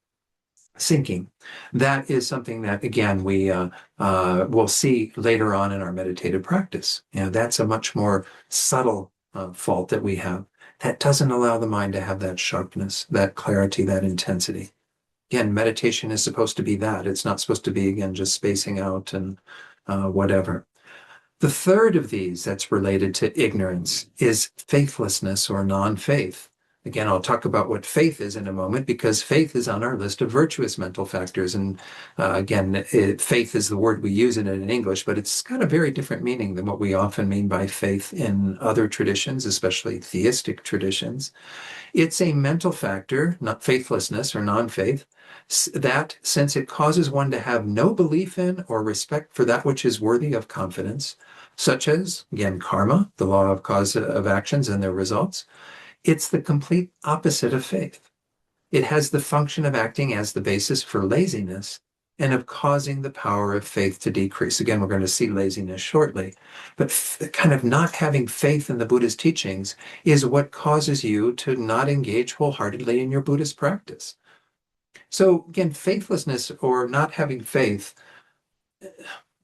sinking. That is something that, again, we will see later on in our meditative practice. That's a much more subtle fault that we have. That doesn't allow the mind to have that sharpness, that clarity, that intensity. Again, meditation is supposed to be that. It's not supposed to be, again, just spacing out and whatever. The third of these that's related to ignorance is faithlessness or non-faith. Again, I'll talk about what faith is in a moment because faith is on our list of virtuous mental factors. And again, faith is the word we use in it in English, but it's got a very different meaning than what we often mean by faith in other traditions, especially theistic traditions. It's a mental factor, not faithlessness or non-faith, that since it causes one to have no belief in or respect for that which is worthy of confidence, such as, again, karma, the law of cause of actions and their results, it's the complete opposite of faith. It has the function of acting as the basis for laziness and of causing the power of faith to decrease. Again, we're going to see laziness shortly. But kind of not having faith in the Buddha's teachings is what causes you to not engage wholeheartedly in your Buddhist practice. So again, faithlessness or not having faith,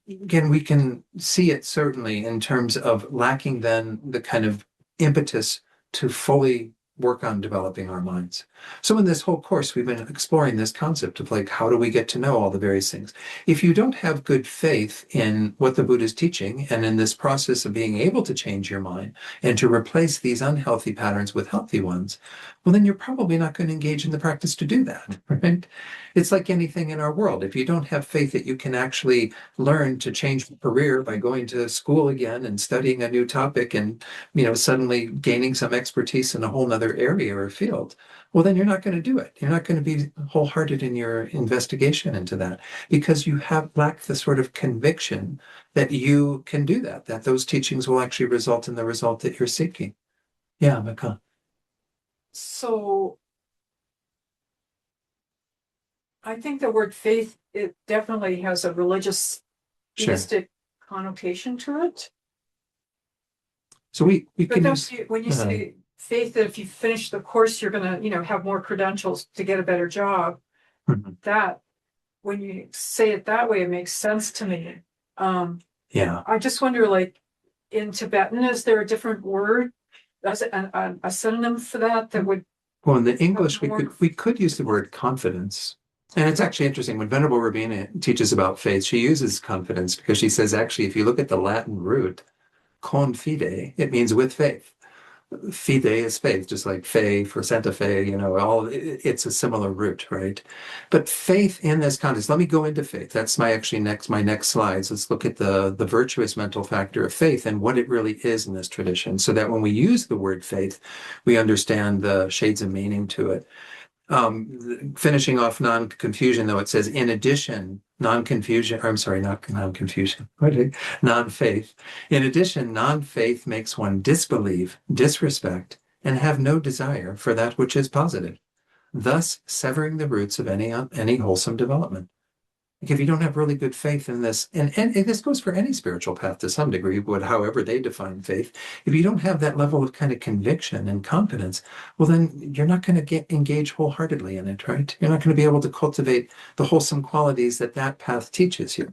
again, we can see it certainly in terms of lacking then the kind of impetus to fully work on developing our minds. So in this whole course, we've been exploring this concept of like, how do we get to know all the various things? If you don't have good faith in what the Buddha is teaching and in this process of being able to change your mind and to replace these unhealthy patterns with healthy ones, well, then you're probably not going to engage in the practice to do that, right? It's like anything in our world. If you don't have faith that you can actually learn to change your career by going to school again and studying a new topic and, suddenly gaining some expertise in a whole nother particular area or field, well, then you're not going to do it. You're not going to be wholehearted in your investigation into that because you have lacked the sort of conviction that you can do that, that those teachings will actually result in the result that you're seeking. Yeah, Mika. So I think the word faith, it definitely has a religious, Sure. theistic connotation to it. So we But can that's use, when you say faith, that if you finish the course, you're gonna, have more credentials to get a better job. Mhm. That, when you say it that way, it makes sense to me. yeah. I just wonder, like, in Tibetan, is there a different word, as a synonym for that would, Well, in the English, more- we could use the word confidence. And it's actually interesting when Venerable Rabina teaches about faith, she uses confidence because she says, actually, if you look at the Latin root, con fide, it means with faith. Fide is faith, just like fe for Santa Fe, it's a similar root, right? But faith in this context, let me go into faith. That's my next slides. Let's look at the virtuous mental factor of faith and what it really is in this tradition, so that when we use the word faith, we understand the shades of meaning to it. Finishing off non-confusion, though, it says, in addition, non-confusion, I'm sorry, not non-confusion, non-faith. In addition, non-faith makes one disbelieve, disrespect, and have no desire for that which is positive, thus severing the roots of any wholesome development. Like if you don't have really good faith in this, and this goes for any spiritual path to some degree, but however they define faith, if you don't have that level of kind of conviction and confidence, well, then you're not going to get engaged wholeheartedly in it, right? You're not going to be able to cultivate the wholesome qualities that path teaches you.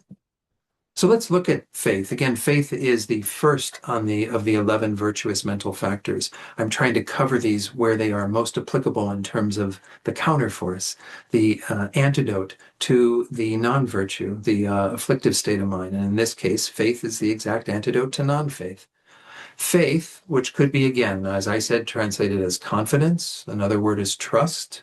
So let's look at faith. Again, faith is the first of the 11 virtuous mental factors. I'm trying to cover these where they are most applicable in terms of the counterforce, the antidote to the non-virtue, the afflictive state of mind. And in this case, faith is the exact antidote to non-faith. Faith, which could be, again, as I said, translated as confidence. Another word is trust.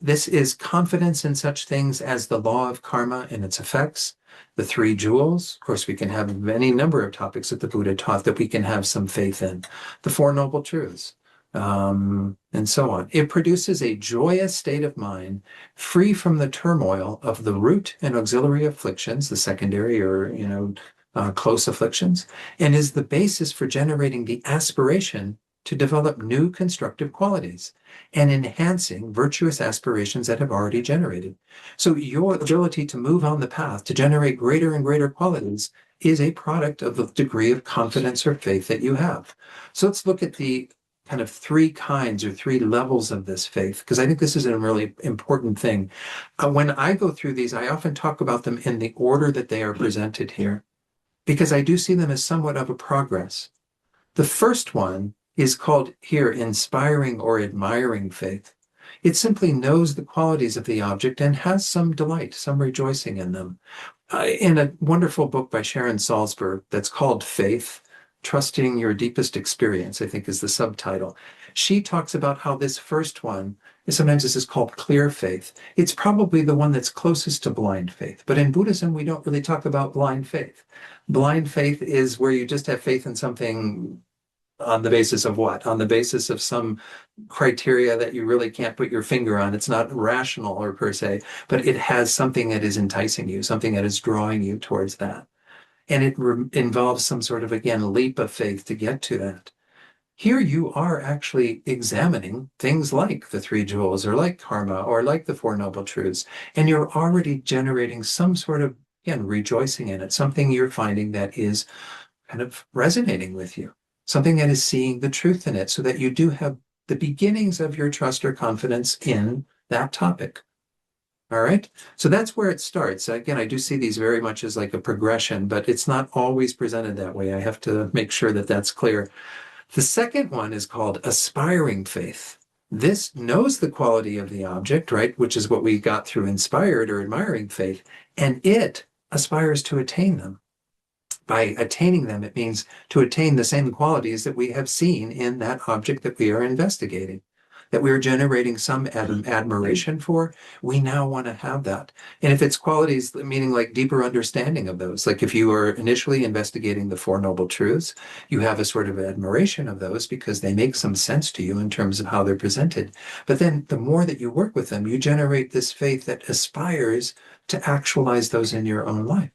This is confidence in such things as the law of karma and its effects, the three jewels. Of course, we can have any number of topics that the Buddha taught that we can have some faith in, the Four Noble Truths, and so on. It produces a joyous state of mind, free from the turmoil of the root and auxiliary afflictions, the secondary or, close afflictions, and is the basis for generating the aspiration to develop new constructive qualities and enhancing virtuous aspirations that have already generated. So your ability to move on the path to generate greater and greater qualities is a product of the degree of confidence or faith that you have. So let's look at the kind of three kinds or three levels of this faith, because I think this is a really important thing. When I go through these, I often talk about them in the order that they are presented here, because I do see them as somewhat of a progress. The first one is called here inspiring or admiring faith. It simply knows the qualities of the object and has some delight, some rejoicing in them. In a wonderful book by Sharon Salzberg that's called Faith, Trusting Your Deepest Experience, I think is the subtitle. She talks about how this first one sometimes this is called clear faith. It's probably the one that's closest to blind faith. But in Buddhism, we don't really talk about blind faith. Blind faith is where you just have faith in something on the basis of what? On the basis of some criteria that you really can't put your finger on. It's not rational or per se, but it has something that is enticing you, something that is drawing you towards that. And it involves some sort of, again, leap of faith to get to that. Here you are actually examining things like the three jewels or like karma or like the Four Noble Truths, and you're already generating some sort of, again, rejoicing in it, something you're finding that is kind of resonating with you, something that is seeing the truth in it, so that you do have the beginnings of your trust or confidence in that topic. All right. So that's where it starts. Again, I do see these very much as like a progression, but it's not always presented that way. I have to make sure that that's clear. The second one is called aspiring faith. This knows the quality of the object, right? Which is what we got through inspired or admiring faith, and it aspires to attain them. By attaining them, it means to attain the same qualities that we have seen in that object that we are investigating. that we're generating some admiration for, we now want to have that. And if it's qualities, meaning like deeper understanding of those, like if you are initially investigating the Four Noble Truths, you have a sort of admiration of those because they make some sense to you in terms of how they're presented. But then the more that you work with them, you generate this faith that aspires to actualize those in your own life.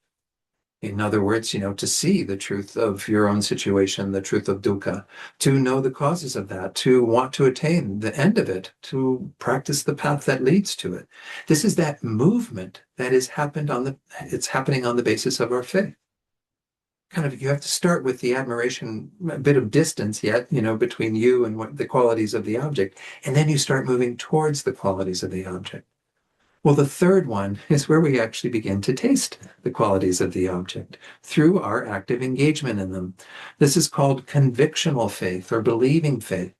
In other words, to see the truth of your own situation, the truth of dukkha, to know the causes of that, to want to attain the end of it, to practice the path that leads to it. This is that movement that it's happening on the basis of our faith. Kind of, you have to start with the admiration, a bit of distance yet, between you and what the qualities of the object, and then you start moving towards the qualities of the object. Well, the third one is where we actually begin to taste the qualities of the object through our active engagement in them. This is called convictional faith or believing faith.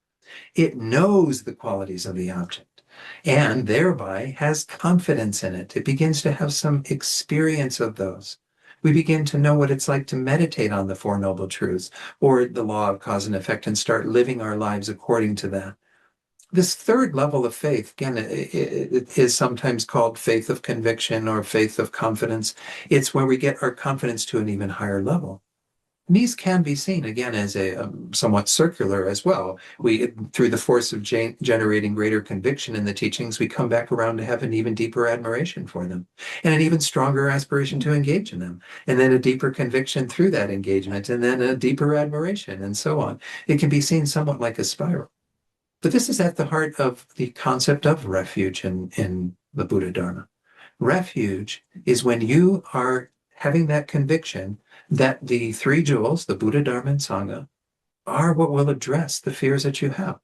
It knows the qualities of the object and thereby has confidence in it. It begins to have some experience of those. We begin to know what it's like to meditate on the Four Noble Truths or the law of cause and effect and start living our lives according to that. This third level of faith, again, it is sometimes called faith of conviction or faith of confidence. It's where we get our confidence to an even higher level. And these can be seen, again, as a somewhat circular as well. Through the force of generating greater conviction in the teachings, we come back around to have an even deeper admiration for them and an even stronger aspiration to engage in them. And then a deeper conviction through that engagement, and then a deeper admiration, and so on. It can be seen somewhat like a spiral. But this is at the heart of the concept of refuge in the Buddha Dharma. Refuge is when you are having that conviction that the three jewels, the Buddha, Dharma, and Sangha, are what will address the fears that you have.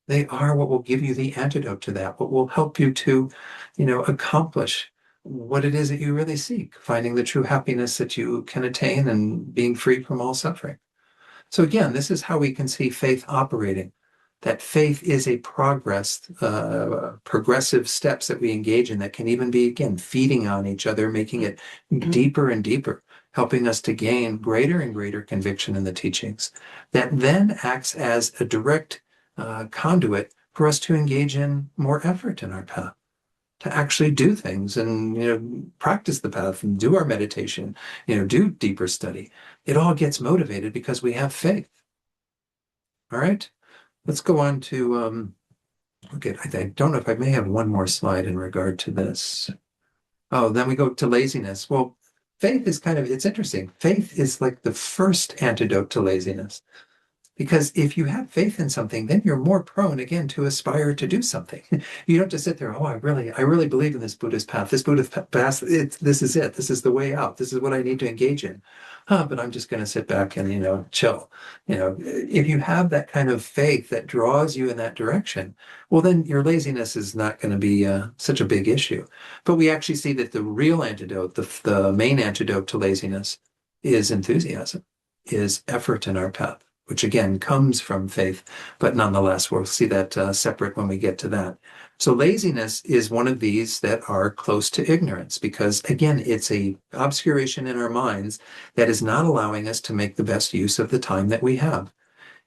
They are what will give you the antidote to that, what will help you to, accomplish what it is that you really seek, finding the true happiness that you can attain and being free from all suffering. So again, this is how we can see faith operating. That faith is a progressive steps that we engage in that can even be, again, feeding on each other, making it deeper and deeper, helping us to gain greater and greater conviction in the teachings. That then acts as a direct conduit for us to engage in more effort in our path, to actually do things and, practice the path and do our meditation, do deeper study. It all gets motivated because we have faith. All right? Let's go on to, okay, I don't know if I may have one more slide in regard to this. Oh, then we go to laziness. Well, faith is it's interesting. Faith is like the first antidote to laziness. Because if you have faith in something, then you're more prone, again, to aspire to do something. You don't just sit there, I really believe in this Buddhist path. This Buddhist path, this is it. This is the way out. This is what I need to engage in. But I'm just going to sit back and, chill. If you have that kind of faith that draws you in that direction, well, then your laziness is not going to be such a big issue. But we actually see that the real antidote, the main antidote to laziness is enthusiasm, is effort in our path, which again comes from faith, but nonetheless, we'll see that separate when we get to that. So laziness is one of these that are close to ignorance because, again, it's a obscuration in our minds that is not allowing us to make the best use of the time that we have.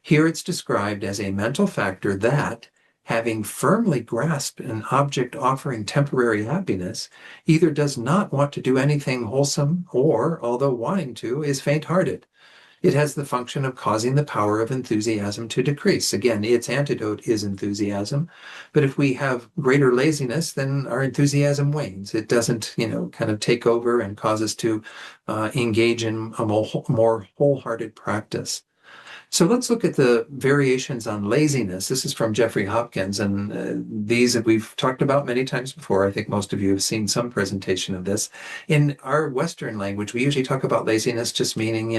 Here it's described as a mental factor that, having firmly grasped an object offering temporary happiness, either does not want to do anything wholesome or, although wanting to, is faint-hearted. It has the function of causing the power of enthusiasm to decrease. Again, its antidote is enthusiasm. But if we have greater laziness, then our enthusiasm wanes. It doesn't, kind of take over and cause us to engage in a more wholehearted practice. So let's look at the variations on laziness. This is from Jeffrey Hopkins, and these that we've talked about many times before. I think most of you have seen some presentation of this. In our Western language, we usually talk about laziness just meaning,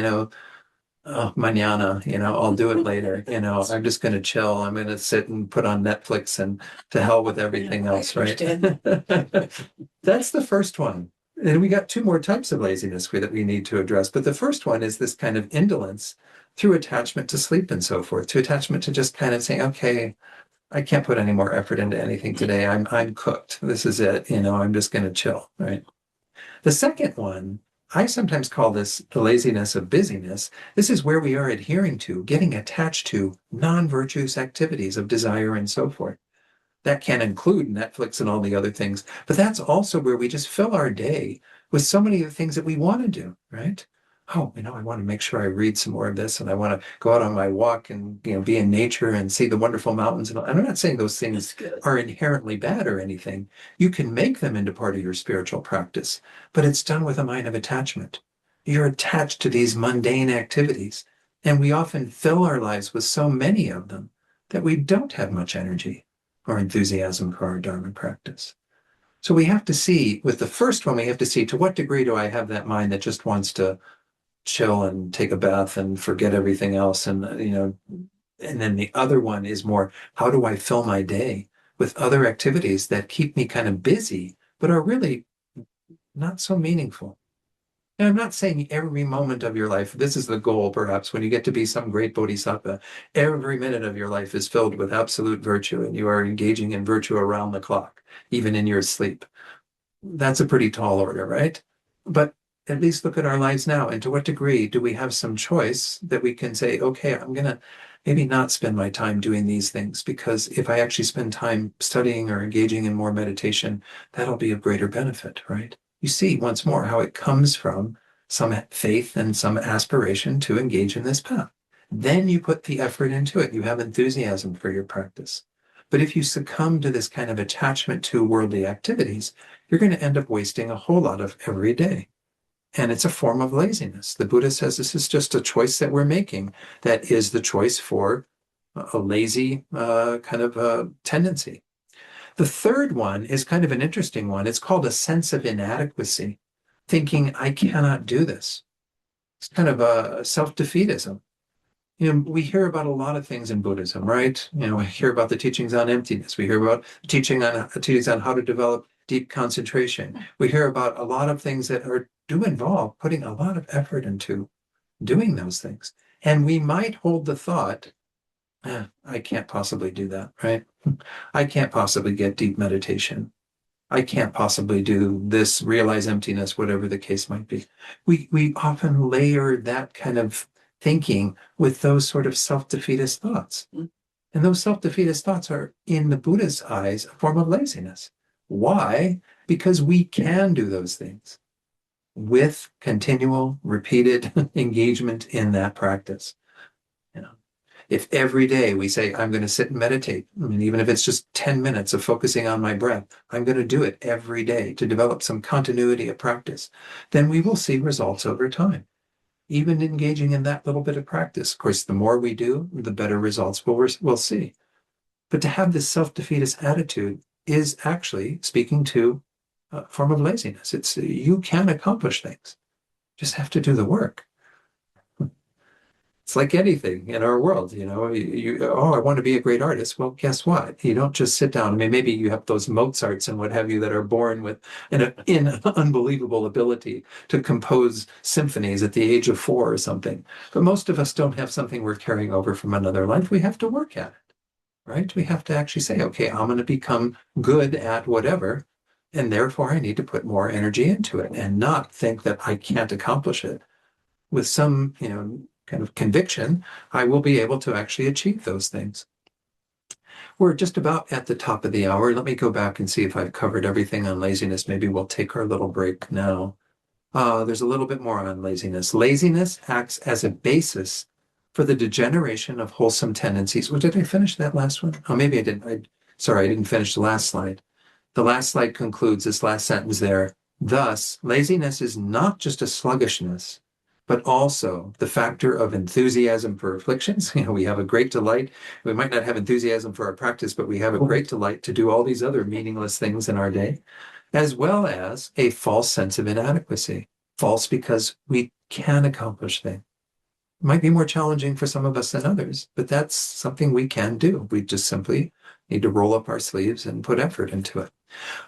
oh, mañana, I'll do it later. I'm just going to chill. I'm going to sit and put on Netflix and to hell with everything else, right? That's the first one. And we got two more types of laziness that we need to address. But the first one is this kind of indolence through attachment to sleep and so forth, to attachment to just kind of saying, okay, I can't put any more effort into anything today. I'm cooked. This is it. I'm just going to chill, right? The second one, I sometimes call this the laziness of busyness. This is where we are adhering to, getting attached to non-virtuous activities of desire and so forth. That can include Netflix and all the other things, but that's also where we just fill our day with so many of the things that we want to do, right? Oh, I want to make sure I read some more of this, and I want to go out on my walk and, be in nature and see the wonderful mountains. And I'm not saying those things are inherently bad or anything. You can make them into part of your spiritual practice, but it's done with a mind of attachment. You're attached to these mundane activities, and we often fill our lives with so many of them that we don't have much energy or enthusiasm for our Dharma practice. So we have to see, with the first one, we have to see to what degree do I have that mind that just wants to chill and take a bath and forget everything else. And, and then the other one is more, how do I fill my day with other activities that keep me kind of busy, but are really not so meaningful? And I'm not saying every moment of your life, this is the goal, perhaps, when you get to be some great bodhisattva, every minute of your life is filled with absolute virtue and you are engaging in virtue around the clock, even in your sleep. That's a pretty tall order, right? But at least look at our lives now. And to what degree do we have some choice that we can say, okay, I'm going to maybe not spend my time doing these things, because if I actually spend time studying or engaging in more meditation, that'll be of greater benefit, right? You see once more how it comes from some faith and some aspiration to engage in this path. Then you put the effort into it. You have enthusiasm for your practice. But if you succumb to this kind of attachment to worldly activities, you're going to end up wasting a whole lot of every day. And it's a form of laziness. The Buddha says this is just a choice that we're making. That is the choice for a lazy kind of tendency. The third one is kind of an interesting one. It's called a sense of inadequacy, thinking I cannot do this. It's kind of a self-defeatism. We hear about a lot of things in Buddhism, right? We hear about the teachings on emptiness. We hear about teachings on how to develop deep concentration. We hear about a lot of things that do involve putting a lot of effort into doing those things. And we might hold the thought, I can't possibly do that, right? I can't possibly get deep meditation. I can't possibly do this, realize emptiness, whatever the case might be. We often layer that kind of thinking with those sort of self-defeatist thoughts. And those self-defeatist thoughts are, in the Buddha's eyes, a form of laziness. Why? Because we can do those things with continual, repeated engagement in that practice. If every day we say, I'm going to sit and meditate, even if it's just 10 minutes of focusing on my breath, I'm going to do it every day to develop some continuity of practice, then we will see results over time. Even engaging in that little bit of practice. Of course, the more we do, the better results we'll see. But to have this self-defeatist attitude is actually speaking to a form of laziness. It's you can accomplish things, just have to do the work. It's like anything in our world, I want to be a great artist. Well, guess what? You don't just sit down. Maybe you have those Mozarts and what have you that are born with an unbelievable ability to compose symphonies at the age of 4 or something. But most of us don't have something we're carrying over from another life. We have to work at it, right? We have to actually say, okay, I'm going to become good at whatever, and therefore I need to put more energy into it and not think that I can't accomplish it. With some, kind of conviction, I will be able to actually achieve those things. We're just about at the top of the hour. Let me go back and see if I've covered everything on laziness. Maybe we'll take our little break now. There's a little bit more on laziness. Laziness acts as a basis for the degeneration of wholesome tendencies. Well, did I finish that last one? Oh, maybe I didn't. Sorry, I didn't finish the last slide. The last slide concludes this last sentence there. Thus, laziness is not just a sluggishness, but also the factor of enthusiasm for afflictions. We have a great delight. We might not have enthusiasm for our practice, but we have a great delight to do all these other meaningless things in our day, as well as a false sense of inadequacy. False because we can accomplish things. It might be more challenging for some of us than others, but that's something we can do. We just simply need to roll up our sleeves and put effort into it.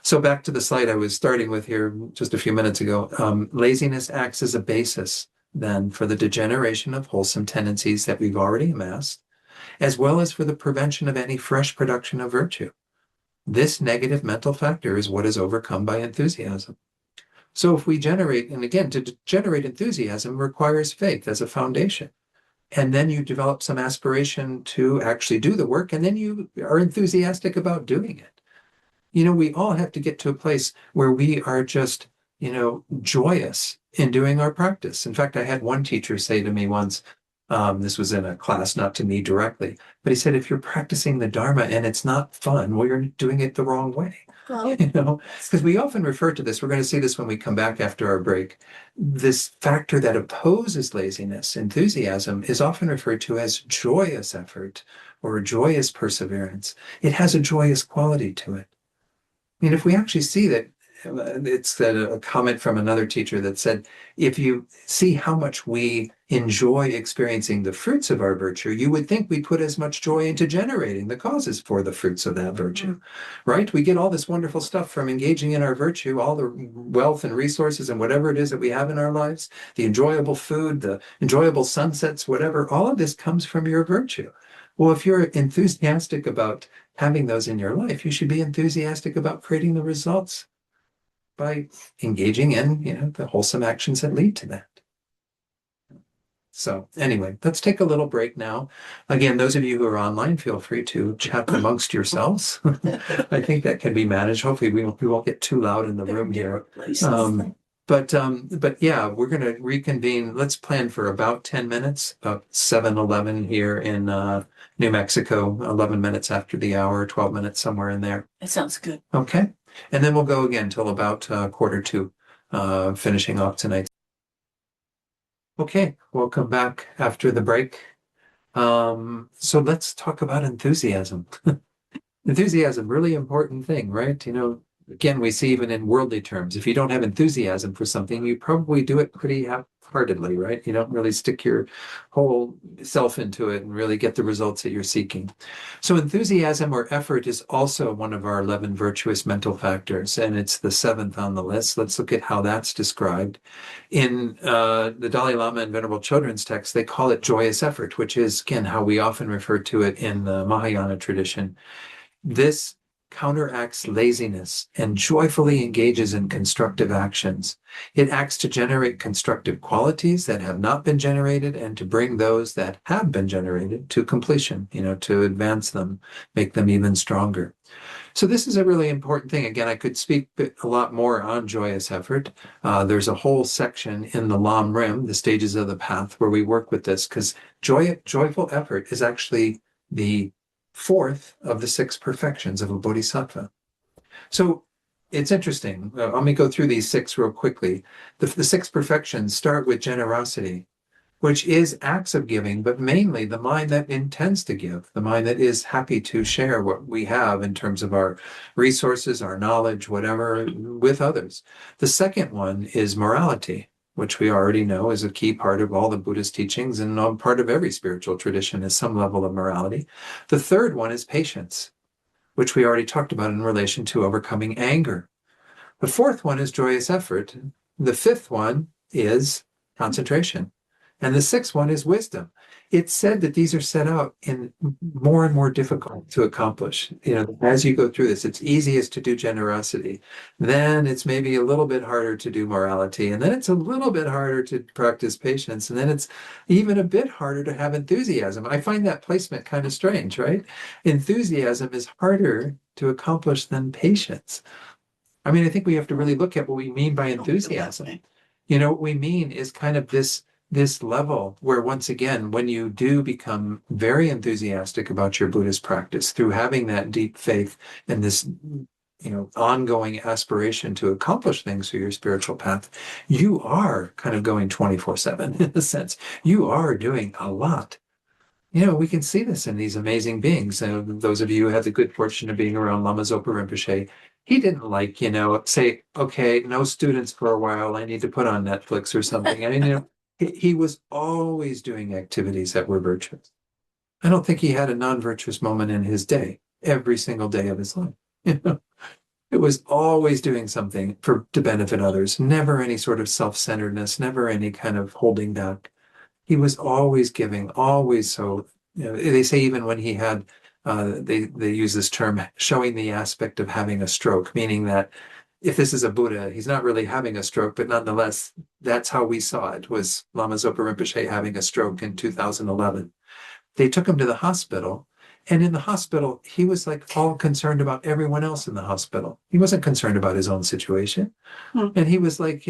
So back to the slide I was starting with here just a few minutes ago. Laziness acts as a basis then for the degeneration of wholesome tendencies that we've already amassed, as well as for the prevention of any fresh production of virtue. This negative mental factor is what is overcome by enthusiasm. So if we generate, and again, to generate enthusiasm requires faith as a foundation. and then you develop some aspiration to actually do the work, and then you are enthusiastic about doing it. We all have to get to a place where we are just, joyous in doing our practice. In fact, I had one teacher say to me once, this was in a class, not to me directly, but he said, if you're practicing the Dharma and it's not fun, well, you're doing it the wrong way. Well, Because we often refer to this, we're going to see this when we come back after our break. This factor that opposes laziness, enthusiasm, is often referred to as joyous effort or joyous perseverance. It has a joyous quality to it. If we actually see that, it's a comment from another teacher that said, if you see how much we enjoy experiencing the fruits of our virtue, you would think we put as much joy into generating the causes for the fruits of that virtue, right? We get all this wonderful stuff from engaging in our virtue, all the wealth and resources and whatever it is that we have in our lives, the enjoyable food, the enjoyable sunsets, whatever, all of this comes from your virtue. Well, if you're enthusiastic about having those in your life, you should be enthusiastic about creating the results by engaging in, the wholesome actions that lead to that. So anyway, let's take a little break now. Again, those of you who are online, feel free to chat amongst yourselves. I think that can be managed. Hopefully we won't get too loud in the room here. But yeah, we're going to reconvene. Let's plan for about 10 minutes, about 7:11 here in New Mexico, 11 minutes after the hour, 12 minutes somewhere in there. That sounds good. Okay. And then we'll go again till about 1:45, finishing off tonight. Okay, we'll come back after the break. So let's talk about enthusiasm. Enthusiasm, really important thing, right? Again, we see even in worldly terms, if you don't have enthusiasm for something, you probably do it pretty half-heartedly, right? You don't really stick your whole self into it and really get the results that you're seeking. So enthusiasm or effort is also one of our 11 virtuous mental factors, and it's the 7th on the list. Let's look at how that's described. In the Dalai Lama and Venerable Children's text, they call it joyous effort, which is, again, how we often refer to it in the Mahayana tradition. This counteracts laziness and joyfully engages in constructive actions. It acts to generate constructive qualities that have not been generated and to bring those that have been generated to completion, to advance them, make them even stronger. So this is a really important thing. Again, I could speak a lot more on joyous effort. There's a whole section in the Lam Rim, the stages of the path, where we work with this, because joyful effort is actually the 4th of the 6 perfections of a bodhisattva. So it's interesting. Let me go through these 6 real quickly. The 6 perfections start with generosity, which is acts of giving, but mainly the mind that intends to give, the mind that is happy to share what we have in terms of our resources, our knowledge, whatever, with others. The second one is morality, which we already know is a key part of all the Buddhist teachings and part of every spiritual tradition is some level of morality. The third one is patience, which we already talked about in relation to overcoming anger. The fourth one is joyous effort. The fifth one is concentration. And the sixth one is wisdom. It's said that these are set out in more and more difficult to accomplish. As you go through this, it's easiest to do generosity. Then it's maybe a little bit harder to do morality. And then it's a little bit harder to practice patience. And then it's even a bit harder to have enthusiasm. I find that placement kind of strange, right? Enthusiasm is harder to accomplish than patience. I mean, I think we have to really look at what we mean by enthusiasm. What we mean is kind of this level where, once again, when you do become very enthusiastic about your Buddhist practice through having that deep faith and this, ongoing aspiration to accomplish things through your spiritual path, you are kind of going 24/7 in a sense. You are doing a lot. We can see this in these amazing beings. Those of you who had the good fortune of being around Lama Zopa Rinpoche, he didn't say, okay, no students for a while, I need to put on Netflix or something. I mean, he was always doing activities that were virtuous. I don't think he had a non-virtuous moment in his day, every single day of his life. It was always doing something to benefit others, never any sort of self-centeredness, never any kind of holding back. He was always giving, always so. They say even when he had, they use this term, showing the aspect of having a stroke, meaning that if this is a Buddha, he's not really having a stroke, but nonetheless, that's how we saw it, was Lama Zopa Rinpoche having a stroke in 2011. They took him to the hospital, and in the hospital, he was like all concerned about everyone else in the hospital. He wasn't concerned about his own situation. And he was like,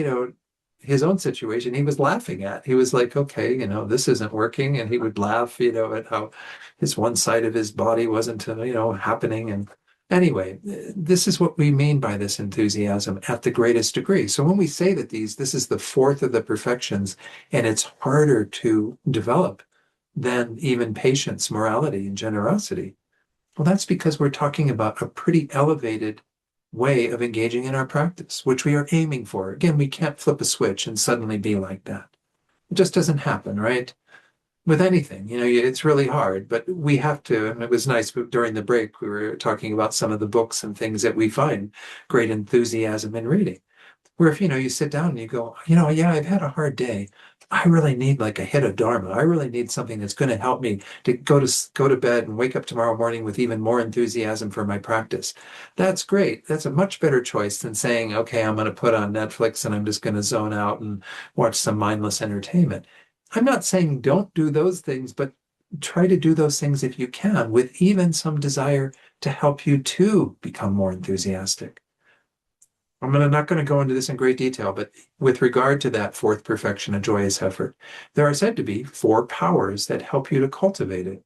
his own situation, he was laughing at. He was like, okay, this isn't working. And he would laugh, at how his one side of his body wasn't, happening. And anyway, this is what we mean by this enthusiasm at the greatest degree. So when we say that this is the fourth of the perfections, and it's harder to develop than even patience, morality, and generosity, well, that's because we're talking about a pretty elevated way of engaging in our practice, which we are aiming for. Again, we can't flip a switch and suddenly be like that. It just doesn't happen, right? With anything, it's really hard, but we have to. And it was nice during the break, we were talking about some of the books and things that we find great enthusiasm in reading. Where if, you sit down and you go, yeah, I've had a hard day. I really need like a hit of Dharma. I really need something that's going to help me to go to bed and wake up tomorrow morning with even more enthusiasm for my practice. That's great. That's a much better choice than saying, okay, I'm going to put on Netflix and I'm just going to zone out and watch some mindless entertainment. I'm not saying don't do those things, but try to do those things if you can, with even some desire to help you to become more enthusiastic. I'm not going to go into this in great detail, but with regard to that fourth perfection, a joyous effort, there are said to be 4 powers that help you to cultivate it.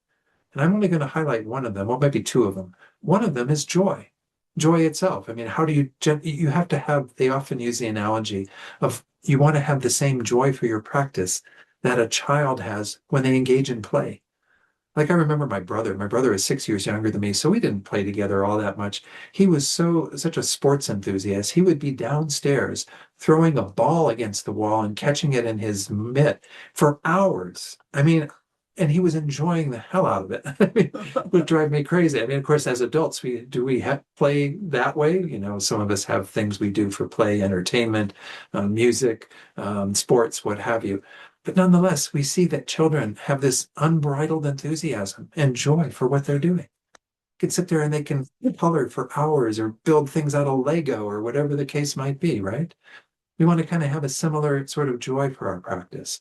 And I'm only going to highlight one of them, well, maybe 2 of them. One of them is joy, joy itself. I mean, how do you have to have, they often use the analogy of you want to have the same joy for your practice that a child has when they engage in play. Like I remember my brother is 6 years younger than me, so we didn't play together all that much. He was such a sports enthusiast. He would be downstairs throwing a ball against the wall and catching it in his mitt for hours. I mean, and he was enjoying the hell out of it. I mean, it would drive me crazy. I mean, of course, as adults, we have play that way. Some of us have things we do for play, entertainment, music, sports, what have you. But nonetheless, we see that children have this unbridled enthusiasm and joy for what they're doing. They can sit there and they can color for hours or build things out of Lego or whatever the case might be, right? We want to kind of have a similar sort of joy for our practice.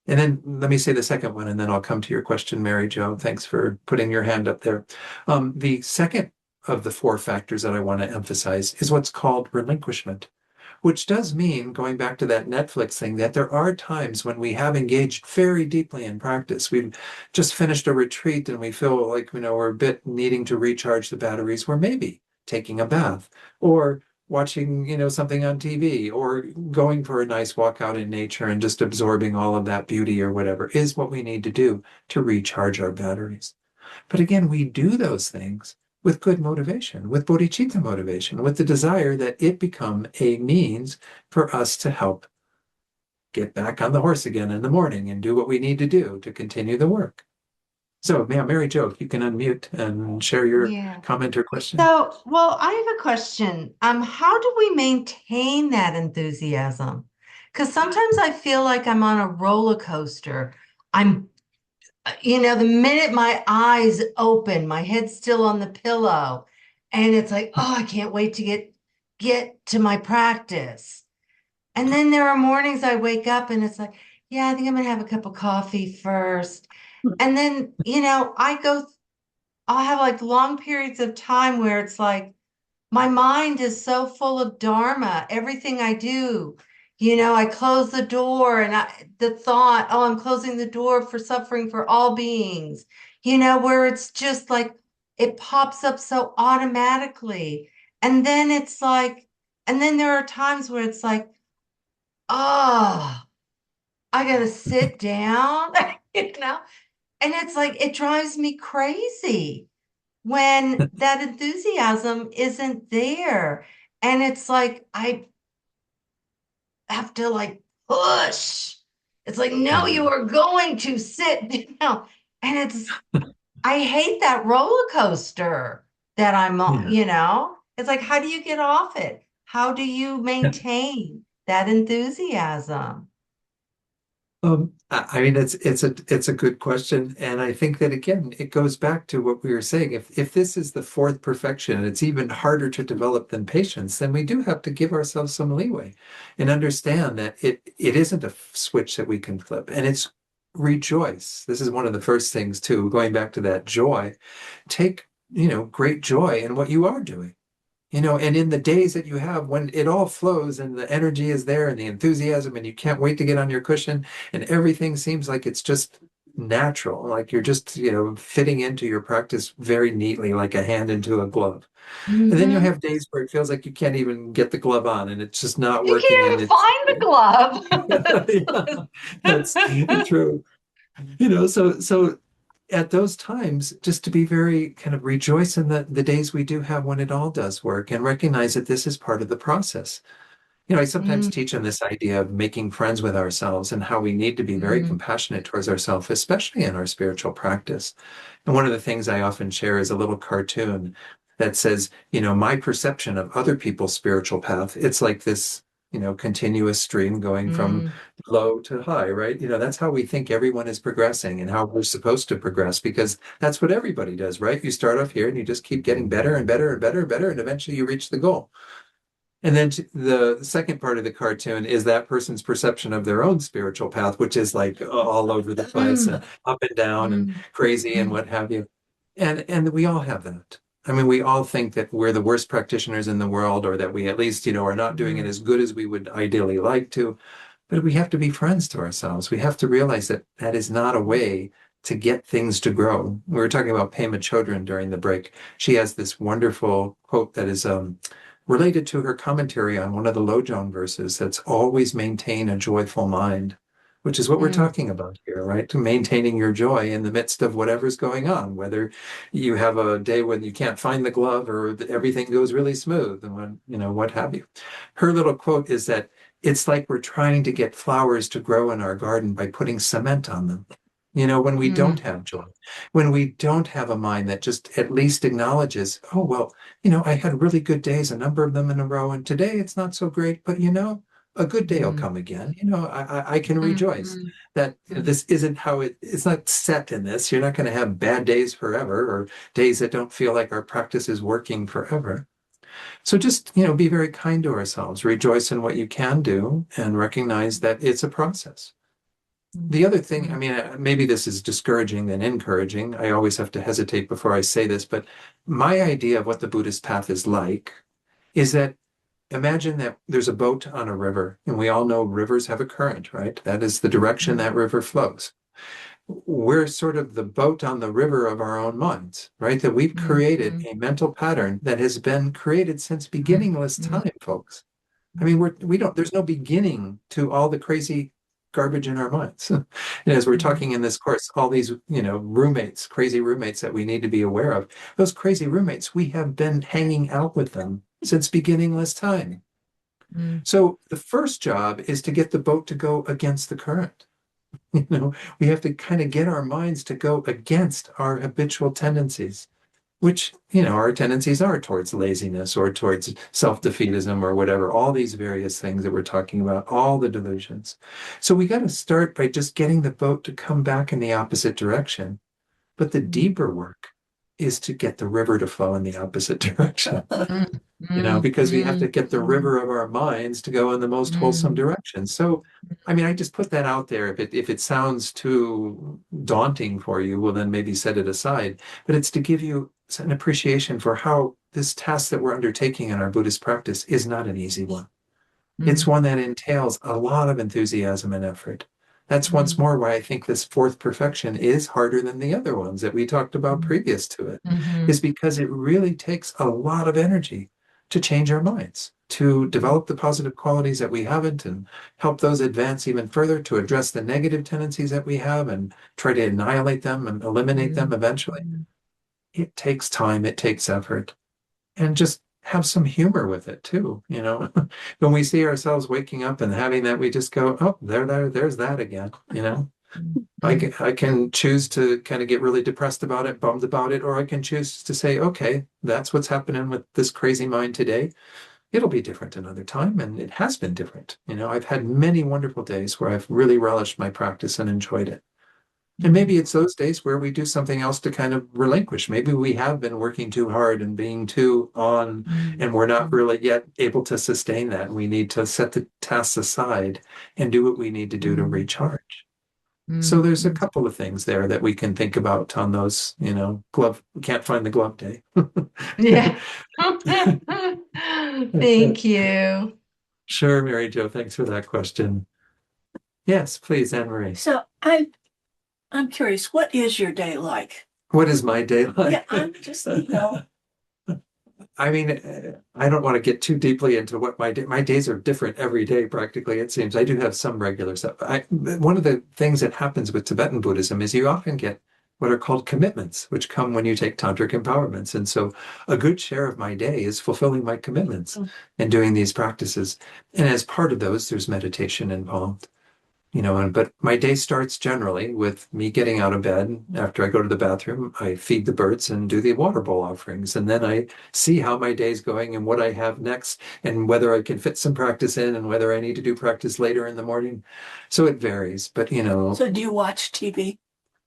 And then let me say the second one, and then I'll come to your question, Mary Jo. Thanks for putting your hand up there. The second of the 4 factors that I want to emphasize is what's called relinquishment, which does mean, going back to that Netflix thing, that there are times when we have engaged very deeply in practice. We've just finished a retreat and we feel like, we're a bit needing to recharge the batteries. We're maybe taking a bath or watching, something on TV or going for a nice walk out in nature and just absorbing all of that beauty or whatever is what we need to do to recharge our batteries. But again, we do those things with good motivation, with bodhicitta motivation, with the desire that it become a means for us to help get back on the horse again in the morning and do what we need to do to continue the work. So, Mary Jo, you can unmute and share your comment or question. So, well, I have a question. How do we maintain that enthusiasm? Because sometimes I feel like I'm on a roller coaster. The minute my eyes open, my head's still on the pillow, and it's like, oh, I can't wait to get to my practice. And then there are mornings I wake up and it's like, yeah, I think I'm gonna have a cup of coffee first. And then, I'll have like long periods of time where it's like my mind is so full of Dharma, everything I do. I close the door and the thought, oh, I'm closing the door for suffering for all beings, where it's just like it pops up so automatically. And then there are times where it's like, oh, I gotta sit down, and it's like it drives me crazy when that enthusiasm isn't there. And it's like I have to like push. It's like, no, you are going to sit down. And I hate that roller coaster that I'm on, It's like, how do you get off it? How do you maintain that enthusiasm? I mean, it's a good question, and I think that again, it goes back to what we were saying. If this is the fourth perfection, and it's even harder to develop than patience, then we do have to give ourselves some leeway, and understand that it isn't a switch that we can flip, and it's rejoice. This is one of the first things too. Going back to that joy, take great joy in what you are doing. And in the days that you have when it all flows and the energy is there and the enthusiasm and you can't wait to get on your cushion and everything seems like it's just natural, like you're just, fitting into your practice very neatly, like a hand into a glove. And then you Mhm. have days where it feels like you can't even get the glove on and it's just not You working can't and even it's, find the yeah, glove. that's true. So at those times, just to be very kind of rejoice in the days we do have when it all does work and recognize that this is part of the process. I sometimes Mm, teach on this idea of making friends with ourselves and how we need to be very mm, compassionate towards ourselves, especially in our spiritual practice. And one of the things I often share is a little cartoon that says, my perception of other people's spiritual path, it's like this, continuous stream going from mm, low to high, right? That's how we think everyone is progressing and how we're supposed to progress because that's what everybody does, right? You start off here and you just keep getting better and better and better and better, and eventually you reach the goal. And then the second part of the cartoon is that person's perception of their own spiritual path, which is like all over the place and mm, up and down and mm, crazy and mm, what have you. And we all have that. I mean, we all think that we're the worst practitioners in the world, or that we at least, are not doing it mm, as good as we would ideally like to. But we have to be friends to ourselves. We have to realize that that is not a way to get things to grow. We were talking about Pema Chodron during the break. She has this wonderful quote that is related to her commentary on one of the Lojong verses that's always maintain a joyful mind, which is what we're mm, talking about here, right? To maintaining your joy in the midst of whatever's going on, whether you have a day when you can't find the glove or everything goes really smooth and when, what have you. Her little quote is that it's like we're trying to get flowers to grow in our garden by putting cement on them. When we don't mm, have joy, when we don't have a mind that just at least acknowledges, oh, well, I had really good days, a number of them in a row, and today it's not so great, but a good day will mm, come again. I can mm, rejoice mm, that mm, this isn't it's not set in this. You're not going to have bad days forever or days that don't feel like our practice is working forever. So just, be very kind to ourselves, rejoice in what you can do and recognize that it's a process. mm, The other thing, I mm, mean, maybe this is discouraging than encouraging. I always have to hesitate before I say this, but my idea of what the Buddhist path is like is that imagine that there's a boat on a river, and we all know rivers have a current, right? That is the direction mm, that river flows. We're sort of the boat on the river of our own minds, right? That we've mm, created mm, a mental pattern that has been created since mm, beginningless mm, time, folks. I mean, we don't, there's no beginning to all the crazy garbage in our minds. And as we're mm, talking in this course, all these, roommates, crazy roommates that we need to be aware of, those crazy roommates, we have been hanging out with them since beginningless time. mm, So the first job is to get the boat to go against the current. We have to kind of get our minds to go against our habitual tendencies, which, our tendencies are towards laziness or towards self-defeatism or whatever, all these various things that we're talking about, all the delusions. So we got to start by just getting the boat to come back in the opposite direction. But the mm, deeper work is to get the river to flow in the opposite direction. mm, mm, Because we have to mm, get the river of our minds to go in the most wholesome mm, direction. So, I mean, I just put that out there. If it sounds too daunting for you, well, then maybe set it aside. But it's to give you an appreciation for how this task that we're undertaking in our Buddhist practice is not an easy one. It's mm, one that entails a lot of enthusiasm and effort. That's once mm, more why I think this fourth perfection is harder than the other ones that we talked about mm, previous to it, mhm, is because it really takes a lot of energy to change our minds, to develop the positive qualities that we haven't and help those advance even further, to address the negative tendencies that we have and try to annihilate them and eliminate them mm, eventually. mm, It takes time, it takes effort, and just have some humor with it too. When we see ourselves waking up and having that, we just go, oh, there's that again. mm, I can choose to kind of get really depressed about it, bummed about it, or I can choose to say, okay, that's what's happening with this crazy mind today. It'll be different another time, and it has been different. I've had many wonderful days where I've really relished my practice and enjoyed it. And maybe it's those days where we do something else to kind of relinquish. Maybe we have been working too hard and being too on, and we're not really yet able to sustain that. We need to set the tasks aside and do what we need to do to recharge. So there's a couple of things there that we can think about on those, can't find the glove day. Yeah. Thank you. Sure, Mary Jo, thanks for that question. Yes, please, Anne Marie. So I'm curious, what is your day like? What is my day like? Yeah, I'm just, I mean, I don't want to get too deeply into what my days are different every day, practically, it seems. I do have some regular stuff. One of the things that happens with Tibetan Buddhism is you often get what are called commitments, which come when you take tantric empowerments. And so a good share of my day is fulfilling my commitments and doing these practices. And as part of those, there's meditation involved. But my day starts generally with me getting out of bed. After I go to the bathroom, I feed the birds and do the water bowl offerings. And then I see how my day's going and what I have next and whether I can fit some practice in and whether I need to do practice later in the morning. So it varies, but So do you watch TV?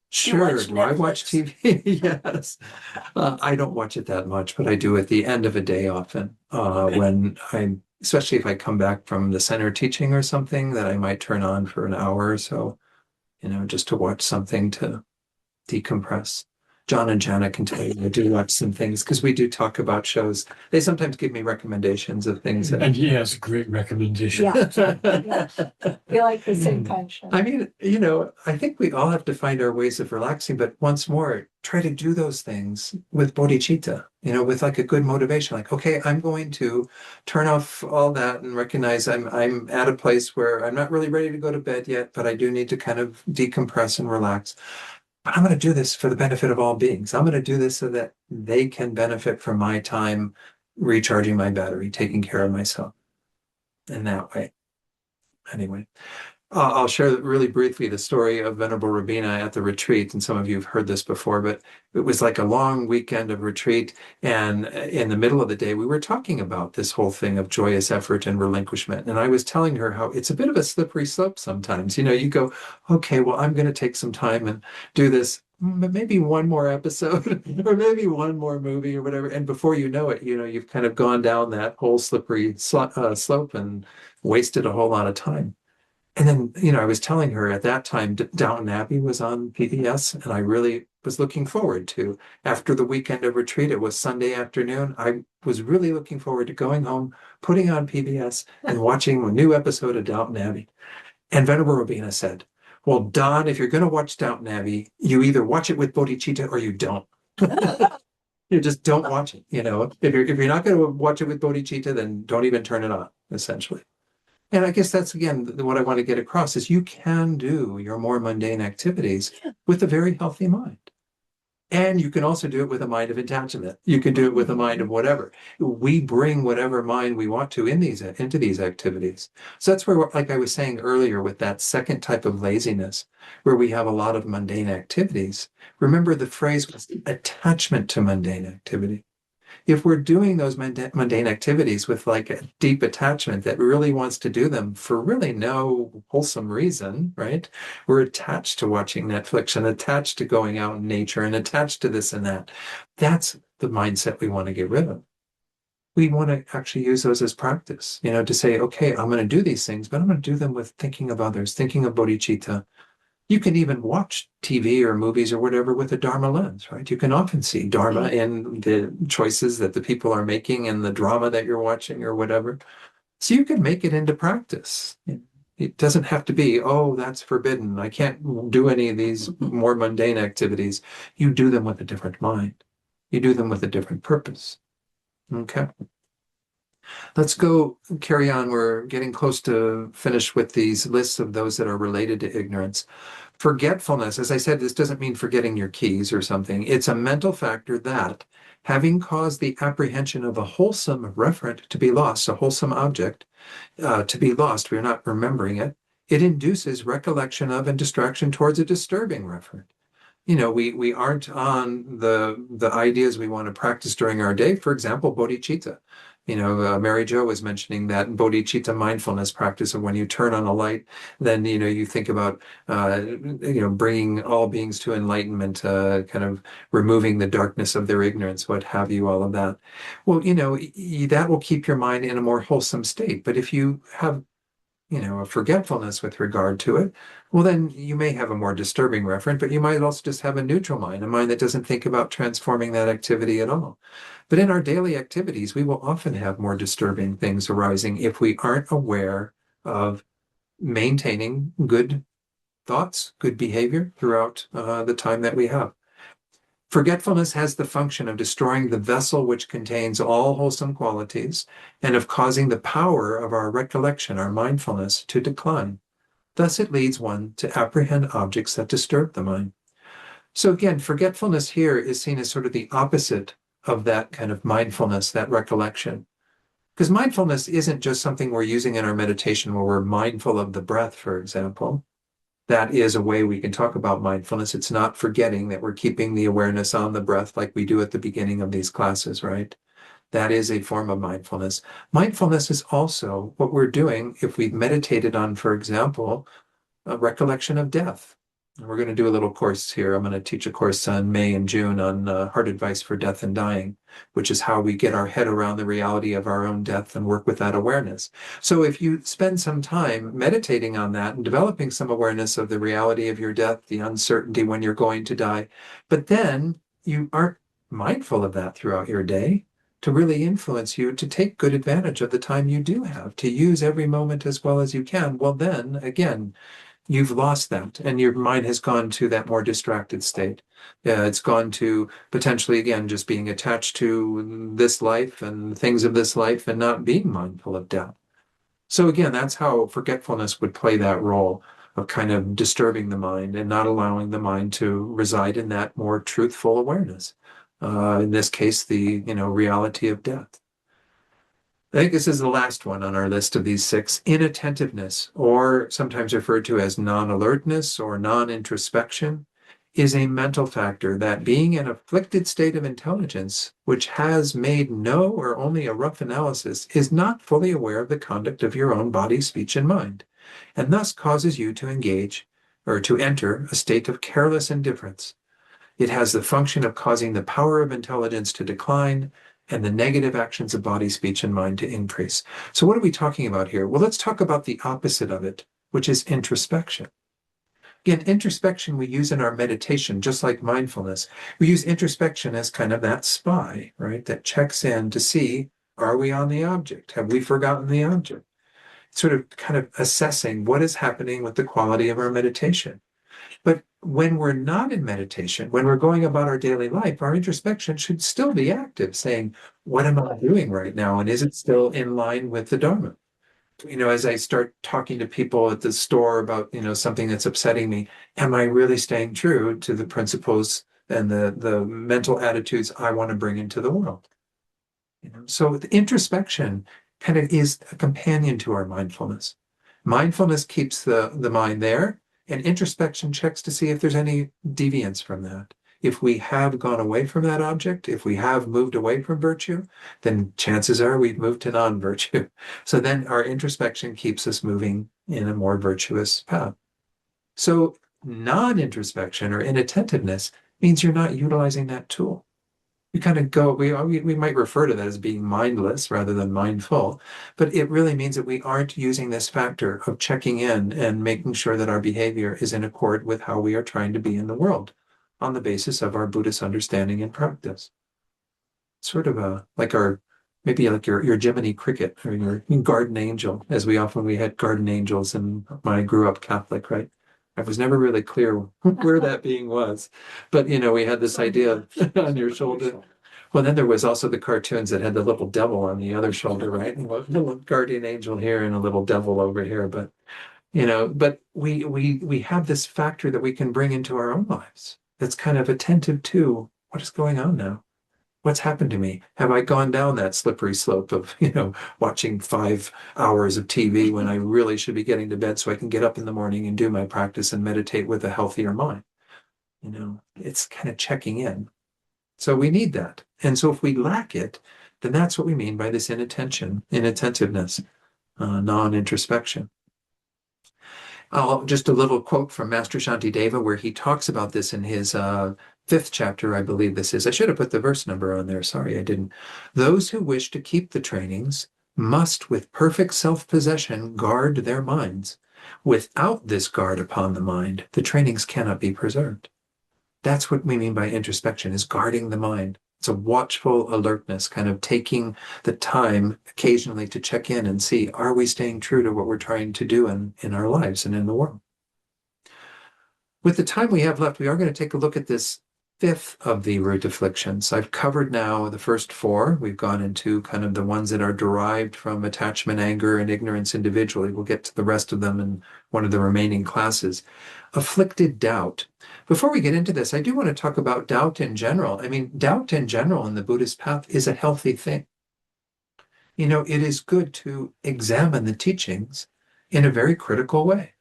Sure. Do I watch TV? Yes. I don't watch it that much, but I do at the end of a day often, when especially if I come back from the center teaching or something, that I might turn on for an hour or so, just to watch something to decompress. John and Jana can tell you I do watch some things because we do talk about shows. They sometimes give me recommendations of things. And he has great recommendations. Yeah. You like the same kind of show. I mean, I think we all have to find our ways of relaxing, but once more, try to do those things with bodhicitta, with like a good motivation. Like, okay, I'm going to turn off all that and recognize I'm at a place where I'm not really ready to go to bed yet, but I do need to kind of decompress and relax. But I'm going to do this for the benefit of all beings. I'm going to do this so that they can benefit from my time recharging my battery, taking care of myself in that way. Anyway, I'll share really briefly the story of Venerable Rabina at the retreat. And some of you have heard this before, but it was like a long weekend of retreat. And in the middle of the day, we were talking about this whole thing of joyous effort and relinquishment. And I was telling her how it's a bit of a slippery slope sometimes. You go, okay, well, I'm going to take some time and do this, but maybe one more episode or maybe one more movie or whatever. And before you know it, you've kind of gone down that whole slippery slope and wasted a whole lot of time. And then, I was telling her at that time, Downton Abbey was on PBS, and I really was looking forward to, after the weekend of retreat, it was Sunday afternoon, I was really looking forward to going home, putting on PBS, and watching a new episode of Downton Abbey. And Venerable Rabina said, well, Don, if you're going to watch Downton Abbey, you either watch it with bodhicitta or you don't. You just don't watch it. If you're not going to watch it with bodhicitta, then don't even turn it on, essentially. And I guess that's, again, what I want to get across is you can do your more mundane activities with a very healthy mind. And you can also do it with a mind of attachment. You can do it with a mind of whatever. We bring whatever mind we want to into these activities. So that's where, like I was saying earlier, with that second type of laziness, where we have a lot of mundane activities. Remember, the phrase was attachment to mundane activity. If we're doing those mundane activities with like a deep attachment that really wants to do them for really no wholesome reason, right? We're attached to watching Netflix and attached to going out in nature and attached to this and that. That's the mindset we want to get rid of. We want to actually use those as practice, to say, okay, I'm going to do these things, but I'm going to do them with thinking of others, thinking of bodhicitta. You can even watch TV or movies or whatever with a Dharma lens, right? You can often see Dharma in the choices that the people are making and the drama that you're watching or whatever. So you can make it into practice. It doesn't have to be, oh, that's forbidden. I can't do any of these more mundane activities. You do them with a different mind. You do them with a different purpose. Okay. Let's go carry on. We're getting close to finish with these lists of those that are related to ignorance. Forgetfulness, as I said, this doesn't mean forgetting your keys or something. It's a mental factor that, having caused the apprehension of a wholesome referent to be lost, a wholesome object to be lost, we're not remembering it, it induces recollection of and distraction towards a disturbing referent. We aren't on the ideas we want to practice during our day. For example, bodhicitta. Mary Jo was mentioning that bodhicitta mindfulness practice of when you turn on a light, then, you think about, bringing all beings to enlightenment, kind of removing the darkness of their ignorance, what have you, all of that. Well, that will keep your mind in a more wholesome state. But if you have a forgetfulness with regard to it, well, then you may have a more disturbing referent, but you might also just have a neutral mind, a mind that doesn't think about transforming that activity at all. But in our daily activities, we will often have more disturbing things arising if we aren't aware of maintaining good thoughts, good behavior throughout the time that we have. Forgetfulness has the function of destroying the vessel which contains all wholesome qualities and of causing the power of our recollection, our mindfulness, to decline. Thus it leads one to apprehend objects that disturb the mind. So again, forgetfulness here is seen as sort of the opposite of that kind of mindfulness, that recollection. Because mindfulness isn't just something we're using in our meditation where we're mindful of the breath, for example. That is a way we can talk about mindfulness. It's not forgetting that we're keeping the awareness on the breath like we do at the beginning of these classes, right? That is a form of mindfulness. Mindfulness is also what we're doing if we've meditated on, for example, a recollection of death. We're going to do a little course here. I'm going to teach a course on May and June on heart advice for death and dying, which is how we get our head around the reality of our own death and work with that awareness. So if you spend some time meditating on that and developing some awareness of the reality of your death, the uncertainty when you're going to die, but then you aren't mindful of that throughout your day to really influence you to take good advantage of the time you do have, to use every moment as well as you can, well then, again, you've lost that and your mind has gone to that more distracted state. It's gone to potentially, again, just being attached to this life and things of this life and not being mindful of death. So again, that's how forgetfulness would play that role of kind of disturbing the mind and not allowing the mind to reside in that more truthful awareness. In this case, the reality of death. I think this is the last one on our list of these 6. Inattentiveness, or sometimes referred to as non-alertness or non-introspection, is a mental factor that, being an afflicted state of intelligence, which has made no or only a rough analysis, is not fully aware of the conduct of your own body, speech, and mind, and thus causes you to engage or to enter a state of careless indifference. It has the function of causing the power of intelligence to decline and the negative actions of body, speech, and mind to increase. So what are we talking about here? Well, let's talk about the opposite of it, which is introspection. Again, introspection we use in our meditation, just like mindfulness. We use introspection as kind of that spy, right? That checks in to see, are we on the object? Have we forgotten the object? Sort of kind of assessing what is happening with the quality of our meditation. But when we're not in meditation, when we're going about our daily life, our introspection should still be active, saying, what am I doing right now? And is it still in line with the Dharma? As I start talking to people at the store about, something that's upsetting me, am I really staying true to the principles and the mental attitudes I want to bring into the world? So the introspection kind of is a companion to our mindfulness. Mindfulness keeps the mind there, and introspection checks to see if there's any deviance from that. If we have gone away from that object, if we have moved away from virtue, then chances are we've moved to non-virtue. So then our introspection keeps us moving in a more virtuous path. So non-introspection or inattentiveness means you're not utilizing that tool. You kind of go, we might refer to that as being mindless rather than mindful, but it really means that we aren't using this factor of checking in and making sure that our behavior is in accord with how we are trying to be in the world on the basis of our Buddhist understanding and practice. Sort of maybe like your Jiminy Cricket or your guardian angel, as we had guardian angels and when I grew up Catholic, right? I was never really clear where that being was, but we had this idea on your shoulder. Well, then there was also the cartoons that had the little devil on the other shoulder, right? And a little guardian angel here and a little devil over here. But but we have this factor that we can bring into our own lives that's kind of attentive to what is going on now. What's happened to me? Have I gone down that slippery slope of, watching 5 hours of TV when I really should be getting to bed so I can get up in the morning and do my practice and meditate with a healthier mind? It's kind of checking in. So we need that. And so if we lack it, then that's what we mean by this inattentiveness, non-introspection. Just a little quote from Master Shantideva where he talks about this in his fifth chapter, I believe this is. I should have put the verse number on there. Sorry, I didn't. Those who wish to keep the trainings must, with perfect self-possession, guard their minds. Without this guard upon the mind, the trainings cannot be preserved. That's what we mean by introspection, is guarding the mind. It's a watchful alertness, kind of taking the time occasionally to check in and see, are we staying true to what we're trying to do in our lives and in the world? With the time we have left, we are going to take a look at this fifth of the root afflictions. I've covered now the first four. We've gone into kind of the ones that are derived from attachment, anger, and ignorance individually. We'll get to the rest of them in one of the remaining classes. Afflicted doubt. Before we get into this, I do want to talk about doubt in general. I mean, doubt in general in the Buddhist path is a healthy thing. You know, it is good to examine the teachings in a very critical way.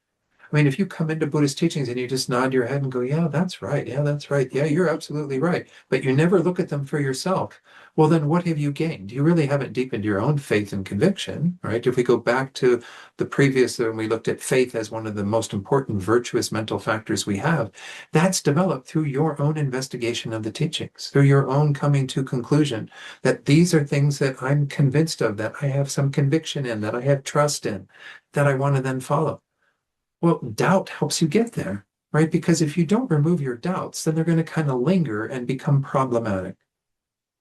I mean, if you come into Buddhist teachings and you just nod your head and go, yeah, that's right. Yeah, that's right. Yeah, you're absolutely right. But you never look at them for yourself. Well, then what have you gained? You really haven't deepened your own faith and conviction, right? If we go back to the previous, when we looked at faith as one of the most important virtuous mental factors we have, that's developed through your own investigation of the teachings, through your own coming to conclusion that these are things that I'm convinced of, that I have some conviction in, that I have trust in, that I want to then follow. Well, doubt helps you get there, right? Because if you don't remove your doubts, then they're going to kind of linger and become problematic.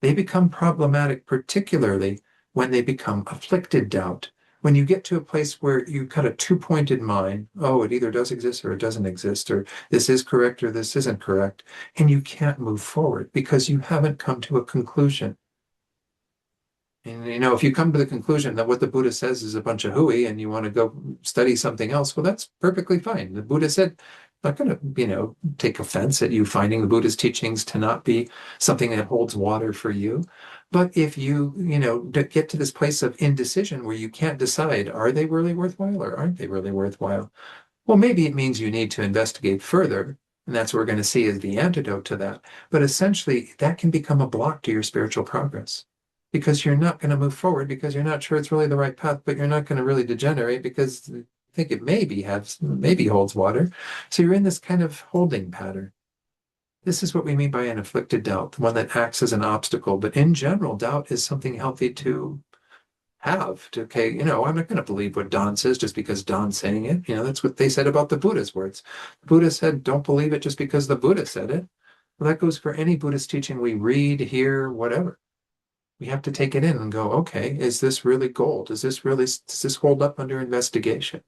They become problematic particularly when they become afflicted doubt. When you get to a place where you've got a two-pointed mind, oh, it either does exist or it doesn't exist, or this is correct or this isn't correct, and you can't move forward because you haven't come to a conclusion. And, you know, if you come to the conclusion that what the Buddha says is a bunch of hooey and you want to go study something else, well, that's perfectly fine. The Buddha said, I'm not going to, you know, take offense at you finding the Buddha's teachings to not be something that holds water for you. But if you, you know, get to this place of indecision where you can't decide, are they really worthwhile or aren't they really worthwhile? Well, maybe it means you need to investigate further. And that's what we're going to see as the antidote to that. But essentially, that can become a block to your spiritual progress, because you're not going to move forward because you're not sure it's really the right path, but you're not going to really degenerate because you think it maybe holds water. So you're in this kind of holding pattern. This is what we mean by an afflicted doubt, the one that acts as an obstacle. But in general, doubt is something healthy to have. Okay, you know, I'm not going to believe what Don says just because Don's saying it. You know, that's what they said about the Buddha's words. The Buddha said, don't believe it just because the Buddha said it. Well, that goes for any Buddhist teaching we read, hear, whatever. We have to take it in and go, okay, is this really gold? Does this hold up under investigation?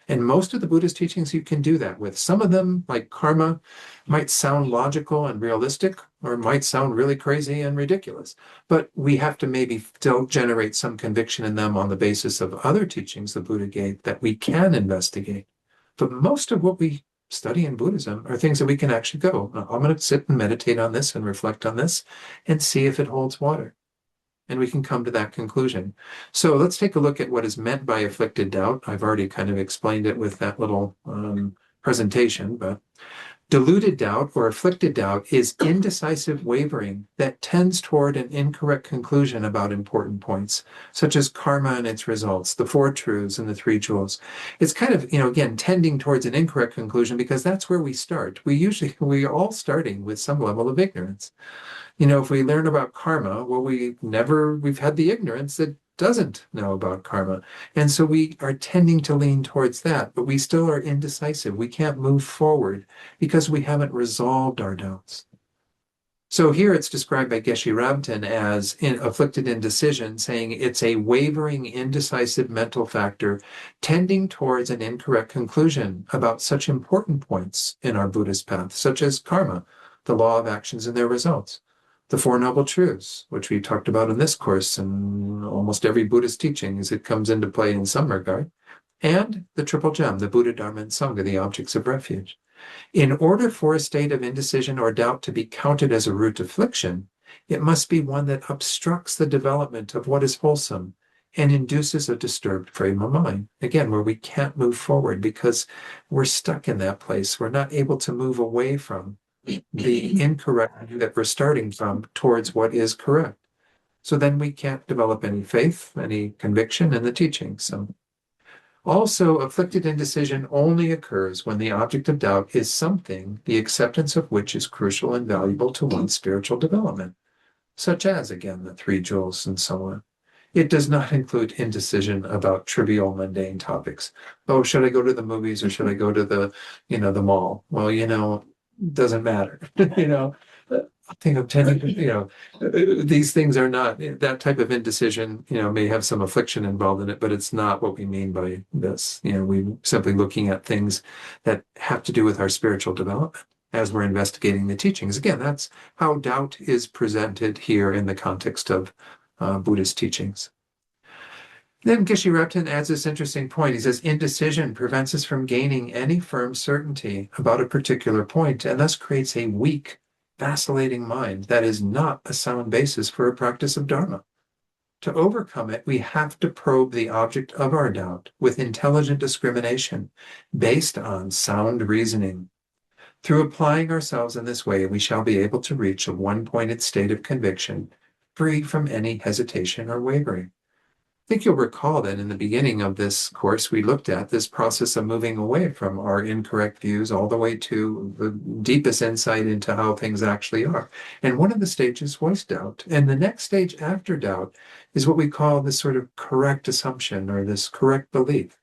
And most of the Buddhist teachings you can do that with. Some of them, like karma, might sound logical and realistic, or might sound really crazy and ridiculous. But we have to maybe still generate some conviction in them on the basis of other teachings the Buddha gave that we can investigate. But most of what we study in Buddhism are things that we can actually go, I'm going to sit and meditate on this and reflect on this and see if it holds water. And we can come to that conclusion. So let's take a look at what is meant by afflicted doubt. I've already kind of explained it with that little presentation, but deluded doubt or afflicted doubt is indecisive wavering that tends toward an incorrect conclusion about important points, such as karma and its results, the four truths and the three jewels. It's kind of, you know, again, tending towards an incorrect conclusion because that's where we start. We're all starting with some level of ignorance. You know, if we learn about karma, well, we've had the ignorance that doesn't know about karma. And so we are tending to lean towards that, but we still are indecisive. We can't move forward because we haven't resolved our doubts. So here it's described by Geshe Rabten as afflicted indecision, saying it's a wavering, indecisive mental factor tending towards an incorrect conclusion about such important points in our Buddhist path, such as karma, the law of actions and their results. The Four Noble Truths, which we talked about in this course and almost every Buddhist teaching as it comes into play in some regard, and the Triple Gem, the Buddha, Dharma, and Sangha, the objects of refuge. In order for a state of indecision or doubt to be counted as a root affliction, it must be one that obstructs the development of what is wholesome and induces a disturbed frame of mind. Again, where we can't move forward because we're stuck in that place. We're not able to move away from the incorrect that we're starting from towards what is correct. So then we can't develop any faith, any conviction in the teaching. So also, afflicted indecision only occurs when the object of doubt is something the acceptance of which is crucial and valuable to one's spiritual development, such as, again, the three jewels and so on. It does not include indecision about trivial, mundane topics. Oh, should I go to the movies or should I go to the mall? Well, doesn't matter. I think I'm tending to, these things are not, that type of indecision, may have some affliction involved in it, but it's not what we mean by this. We're simply looking at things that have to do with our spiritual development as we're investigating the teachings. Again, that's how doubt is presented here in the context of Buddhist teachings. Then Geshe Repton adds this interesting point. He says, indecision prevents us from gaining any firm certainty about a particular point and thus creates a weak, vacillating mind that is not a sound basis for a practice of Dharma. To overcome it, we have to probe the object of our doubt with intelligent discrimination based on sound reasoning. Through applying ourselves in this way, we shall be able to reach a one-pointed state of conviction, free from any hesitation or wavering. I think you'll recall that in the beginning of this course, we looked at this process of moving away from our incorrect views all the way to the deepest insight into how things actually are. And one of the stages was doubt. And the next stage after doubt is what we call this sort of correct assumption or this correct belief.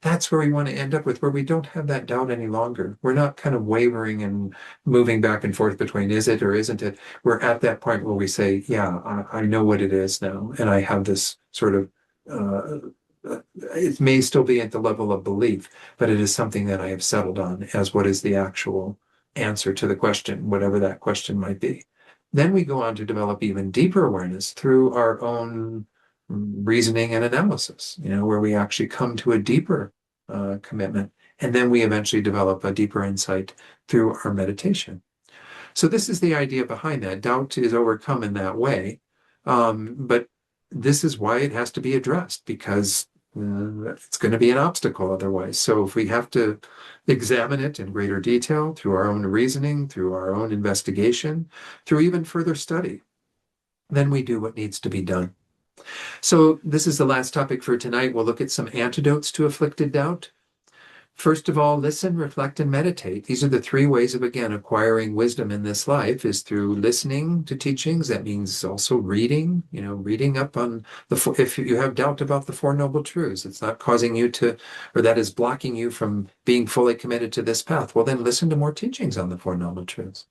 That's where we want to end up with, where we don't have that doubt any longer. We're not kind of wavering and moving back and forth between is it or isn't it. We're at that point where we say, yeah, I know what it is now. And I have this sort of it may still be at the level of belief, but it is something that I have settled on as what is the actual answer to the question, whatever that question might be. Then we go on to develop even deeper awareness through our own reasoning and analysis, where we actually come to a deeper commitment. And then we eventually develop a deeper insight through our meditation. So this is the idea behind that. Doubt is overcome in that way. But this is why it has to be addressed, because it's going to be an obstacle otherwise. So if we have to examine it in greater detail through our own reasoning, through our own investigation, through even further study, then we do what needs to be done. So this is the last topic for tonight. We'll look at some antidotes to afflicted doubt. First of all, listen, reflect, and meditate. These are the three ways of, again, acquiring wisdom in this life is through listening to teachings. That means also reading, reading up on if you have doubt about the Four Noble Truths, it's not causing you to, or that is blocking you from being fully committed to this path. Well, then listen to more teachings on the Four Noble Truths.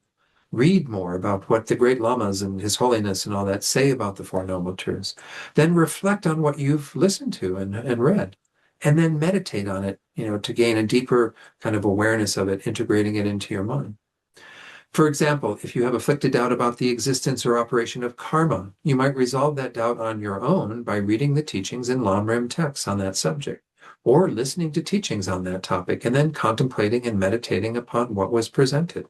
Read more about what the great lamas and His Holiness and all that say about the Four Noble Truths. Then reflect on what you've listened to and read. And then meditate on it, to gain a deeper kind of awareness of it, integrating it into your mind. For example, if you have afflicted doubt about the existence or operation of karma, you might resolve that doubt on your own by reading the teachings in Lamrim texts on that subject, or listening to teachings on that topic, and then contemplating and meditating upon what was presented.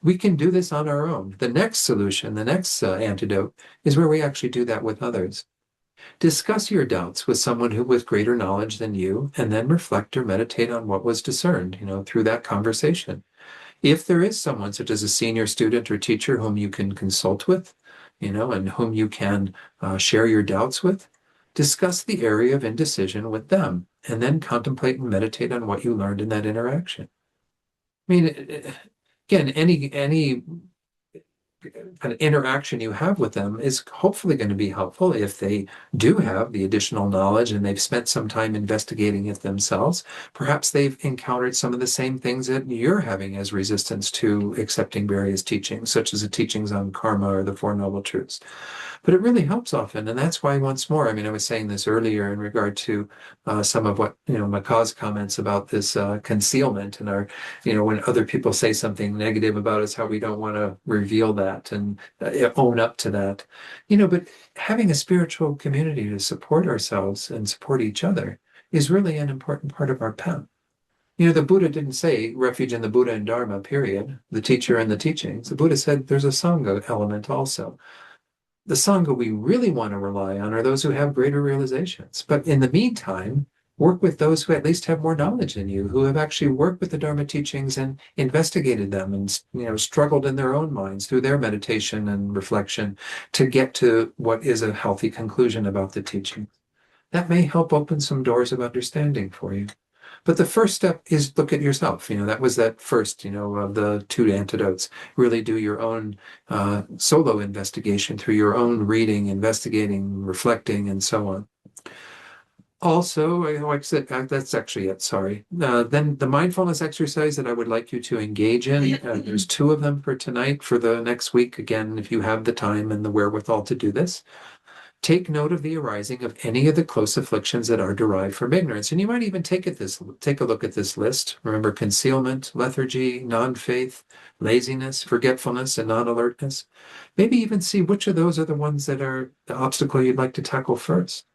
We can do this on our own. The next solution, the next antidote, is where we actually do that with others. Discuss your doubts with someone with greater knowledge than you, and then reflect or meditate on what was discerned, through that conversation. If there is someone, such as a senior student or teacher, whom you can consult with, and whom you can share your doubts with, discuss the area of indecision with them, and then contemplate and meditate on what you learned in that interaction. I mean, again, any kind of interaction you have with them is hopefully going to be helpful if they do have the additional knowledge and they've spent some time investigating it themselves. Perhaps they've encountered some of the same things that you're having as resistance to accepting various teachings, such as the teachings on karma or the Four Noble Truths. But it really helps often, and that's why, once more, I was saying this earlier in regard to some of what, Makaw's comments about this concealment and our, when other people say something negative about us, how we don't want to reveal that and own up to that. But having a spiritual community to support ourselves and support each other is really an important part of our path. The Buddha didn't say refuge in the Buddha and Dharma, period, the teacher and the teachings. The Buddha said there's a Sangha element also. The Sangha we really want to rely on are those who have greater realizations. But in the meantime, work with those who at least have more knowledge than you, who have actually worked with the Dharma teachings and investigated them and, struggled in their own minds through their meditation and reflection to get to what is a healthy conclusion about the teaching. That may help open some doors of understanding for you. But the first step is look at yourself. That was that first, of the 2 antidotes. Really do your own solo investigation through your own reading, investigating, reflecting, and so on. Also, like I said, that's actually it, sorry. Then the mindfulness exercise that I would like you to engage in, there's 2 of them for tonight, for the next week. Again, if you have the time and the wherewithal to do this. Take note of the arising of any of the close afflictions that are derived from ignorance. And you might even take a look at this list. Remember concealment, lethargy, non-faith, laziness, forgetfulness, and non-alertness. Maybe even see which of those are the ones that are the obstacle you'd like to tackle first.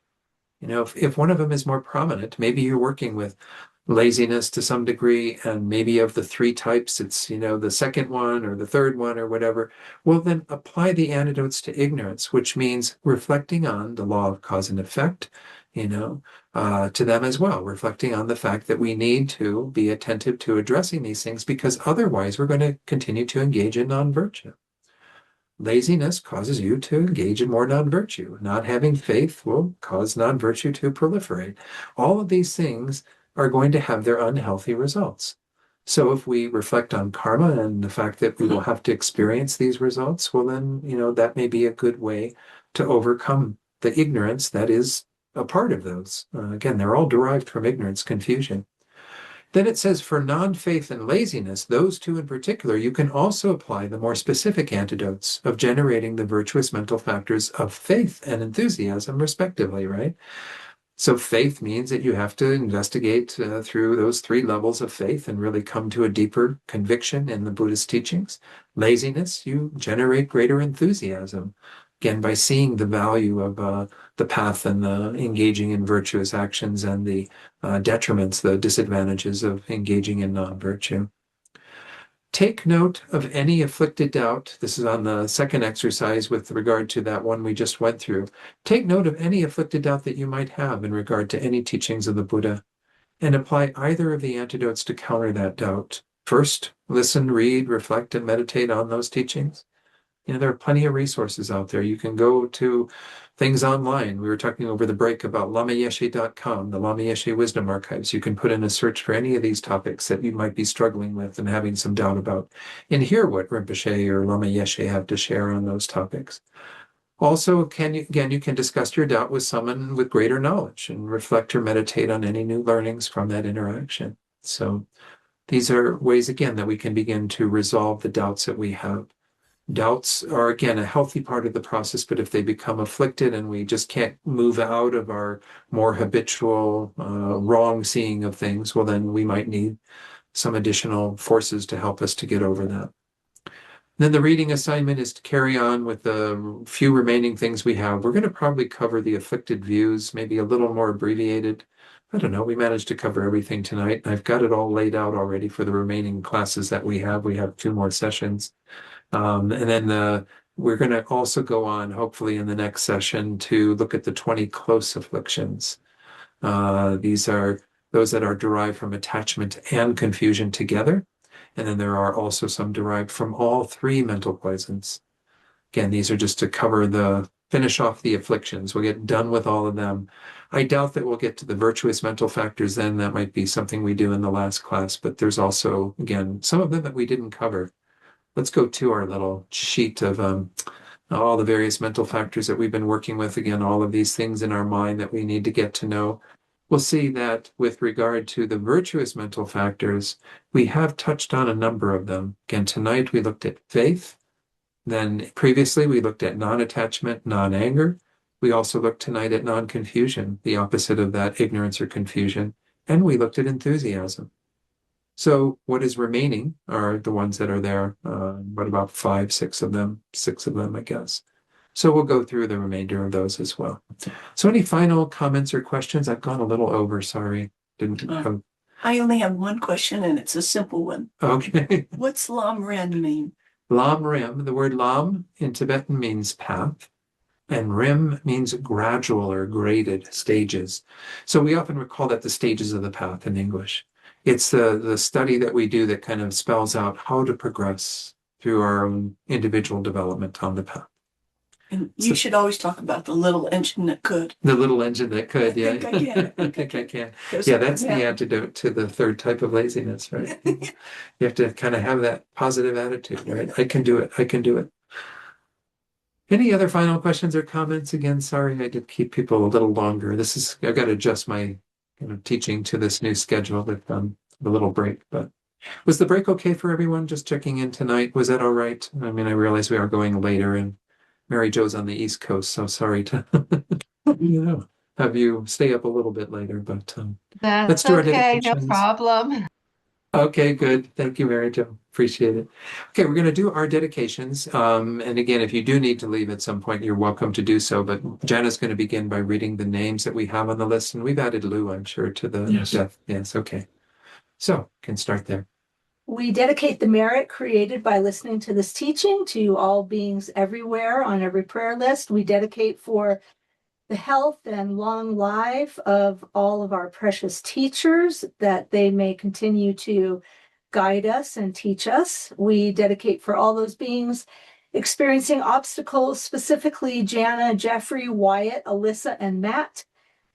If one of them is more prominent, maybe you're working with laziness to some degree, and maybe of the 3 types, it's, the second one or the third one or whatever. Well, then apply the antidotes to ignorance, which means reflecting on the law of cause and effect, to them as well, reflecting on the fact that we need to be attentive to addressing these things, because otherwise we're going to continue to engage in non-virtue. Laziness causes you to engage in more non-virtue. Not having faith will cause non-virtue to proliferate. All of these things are going to have their unhealthy results. So if we reflect on karma and the fact that we will have to experience these results, well then, that may be a good way to overcome the ignorance that is a part of those. Again, they're all derived from ignorance, confusion. Then it says for non-faith and laziness, those 2 in particular, you can also apply the more specific antidotes of generating the virtuous mental factors of faith and enthusiasm, respectively, right? So faith means that you have to investigate through those 3 levels of faith and really come to a deeper conviction in the Buddhist teachings. Laziness, you generate greater enthusiasm, again, by seeing the value of the path and the engaging in virtuous actions and the detriments, the disadvantages of engaging in non-virtue. Take note of any afflicted doubt. This is on the second exercise with regard to that one we just went through. Take note of any afflicted doubt that you might have in regard to any teachings of the Buddha, and apply either of the antidotes to counter that doubt. First, listen, read, reflect, and meditate on those teachings. There are plenty of resources out there. You can go to things online. We were talking over the break about lamayeshe.com, the Lama Yeshe Wisdom Archives. You can put in a search for any of these topics that you might be struggling with and having some doubt about, and hear what Rinpoche or Lama Yeshe have to share on those topics. Also, you can discuss your doubt with someone with greater knowledge and reflect or meditate on any new learnings from that interaction. So these are ways, again, that we can begin to resolve the doubts that we have. Doubts are, again, a healthy part of the process, but if they become afflicted and we just can't move out of our more habitual wrong seeing of things, well, then we might need some additional forces to help us to get over that. Then the reading assignment is to carry on with the few remaining things we have. We're going to probably cover the afflicted views, maybe a little more abbreviated. I don't know, we managed to cover everything tonight. I've got it all laid out already for the remaining classes that we have. We have 2 more sessions. And then we're going to also go on, hopefully in the next session, to look at the 20 close afflictions. These are those that are derived from attachment and confusion together. And then there are also some derived from all 3 mental poisons. Again, these are just to finish off the afflictions. We'll get done with all of them. I doubt that we'll get to the virtuous mental factors then. That might be something we do in the last class, but there's also, again, some of them that we didn't cover. Let's go to our little sheet of all the various mental factors that we've been working with. Again, all of these things in our mind that we need to get to know. We'll see that with regard to the virtuous mental factors, we have touched on a number of them. Again, tonight we looked at faith. Then previously we looked at non-attachment, non-anger. We also looked tonight at non-confusion, the opposite of that, ignorance or confusion. And we looked at enthusiasm. So what is remaining are the ones that are there. What about 5, 6 of them? 6 of them, I guess. So we'll go through the remainder of those as well. So any final comments or questions? I've gone a little over, sorry. I only have one question, and it's a simple one. Okay. What's Lam Ren mean? Lam Rim, the word Lam in Tibetan means path. And rim means gradual or graded stages. So we often recall that the stages of the path in English. It's the study that we do that kind of spells out how to progress through our own individual development on the path. And you should always talk about the little engine that could. The little engine that could, yeah. I think I can. I think I can. There's Yeah, a- that's the antidote to the third type of laziness, right? You have to kind of have that positive attitude, right? I can do it. I can do it. Any other final questions or comments? Again, sorry I did keep people a little longer. I've got to adjust my teaching to this new schedule with the little break. But was the break okay for everyone? Just checking in tonight. Was that all right? I mean, I realize we are going later and Mary Jo's on the East Coast, so sorry to have you stay up a little bit later, but let's That's do our okay, no dedications. problem. Okay, good. Thank you, Mary Jo. Appreciate it. Okay, we're going to do our dedications. And again, if you do need to leave at some point, you're welcome to do so. But Jana's going to begin by reading the names that we have on the list. And we've added Lou, I'm sure, to the death. Yes, okay. So, can start there. We dedicate the merit created by listening to this teaching to all beings everywhere on every prayer list. We dedicate for the health and long life of all of our precious teachers, that they may continue to guide us and teach us. We dedicate for all those beings experiencing obstacles, specifically Jana, Jeffrey, Wyatt, Alyssa, and Matt.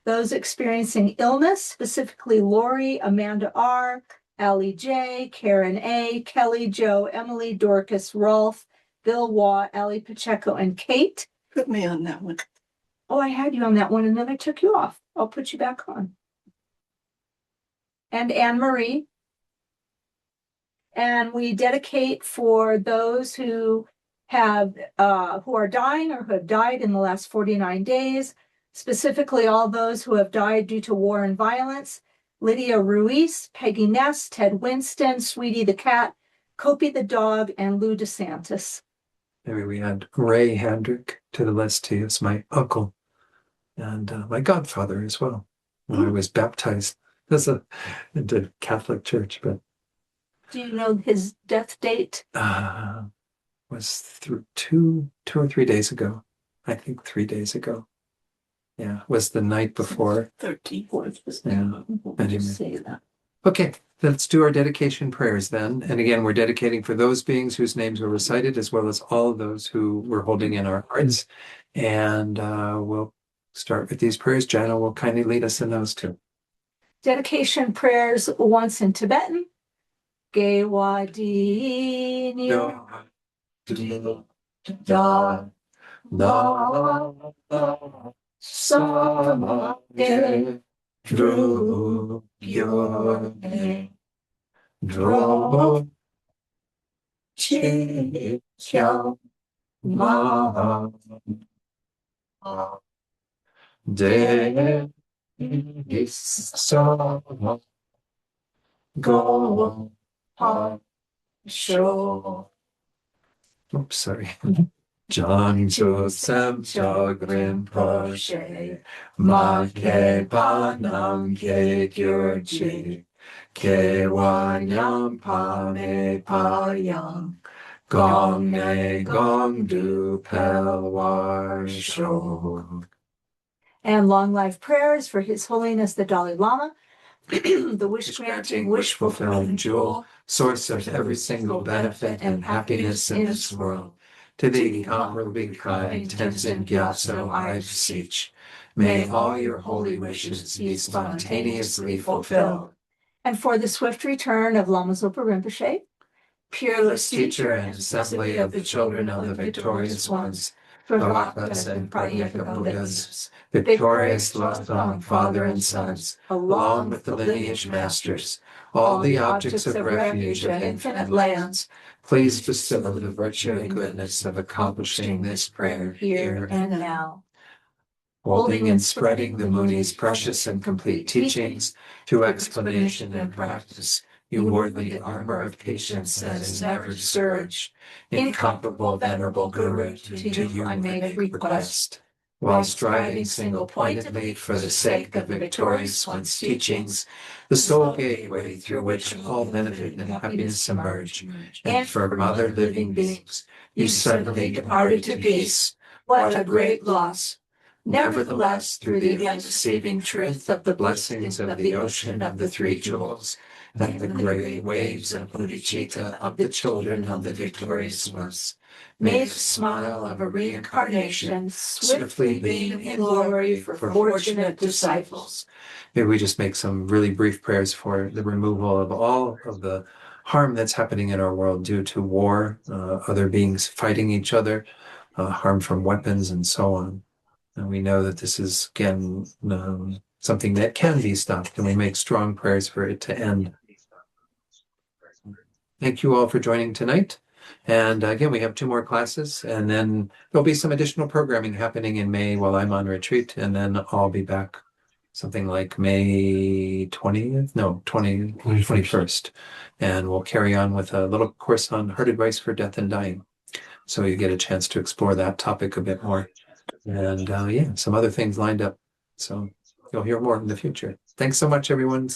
Those experiencing illness, specifically Lori, Amanda R., Allie J., Karen A., Kelly, Joe, Emily, Dorcas, Rolf, Bill Waugh, Allie Pacheco, and Kate. Put me on that one. Oh, I had you on that one and then I took you off. I'll put you back on. And Anne Marie. And we dedicate for those who are dying or who have died in the last 49 days, specifically all those who have died due to war and violence. Lydia Ruiz, Peggy Ness, Ted Winston, Sweetie the cat, Kopi the dog, and Lou DeSantis. Maybe we add Ray Handrick to the list. He is my uncle and my godfather as well. When I was baptized into Catholic Church, but do you know his death date? Was through two or 3 days ago. I think 3 days ago. Yeah, was the night before. 13th. Yeah. Just say that. Okay, let's do our dedication prayers then. And again, we're dedicating for those beings whose names were recited, as well as all of those who we're holding in our hearts. And we'll start with these prayers. Jana will kindly lead us in those two. Dedication prayers once in Tibetan. Gewadi nyo da na sama de dru yo dro chi xiao ma de sa go show. Oops, sorry. John Joseph Jogrin Poshe Ma Ke Panam Ke Gyurji Ke Wanyam Pa Me Pa Yang Gong Me Gong Du Pel War Shok. And long life prayers for His Holiness the Dalai Lama, the wish-granting, wish-fulfilling jewel, source of every single benefit and happiness in this world. To thee, honorably kind, Tenzin Gyatso, I beseech. May all your holy wishes be spontaneously fulfilled. And for the swift return of Lama Zopa Rinpoche, peerless teacher and assembly of the children of the victorious ones, Vavakas and Prayaka Buddhas, victorious Losong Father and Sons, along with the lineage masters, all the objects of refuge of infinite lands, please bestow the virtue and goodness of accomplishing this prayer here and now. Holding and spreading the Muni's precious and complete teachings through explanation and practice, you wore the armor of patience that is never discouraged. Incomparable venerable Guru, to you I make request. While striving single-pointedly for the sake of the victorious one's teachings, the sole gateway through which all benefit and happiness emerge, and for other living beings, you suddenly departed to peace, What a great loss! Nevertheless, through the undeceiving truth of the blessings of the ocean of the three jewels, and the great waves of bodhicitta of the children of the victorious ones, may the smile of a reincarnation swiftly beam in glory for fortunate disciples. Maybe we just make some really brief prayers for the removal of all of the harm that's happening in our world due to war, other beings fighting each other, harm from weapons, and so on. And we know that this is, again, something that can be stopped, and we make strong prayers for it to end. Thank you all for joining tonight. And again, we have 2 more classes, and then there'll be some additional programming happening in May while I'm on retreat, and then I'll be back something like May 20th, no, 21st. And we'll carry on with a little course on heart advice for death and dying. So you get a chance to explore that topic a bit more. And yeah, some other things lined up. So you'll hear more in the future. Thanks so much, everyone.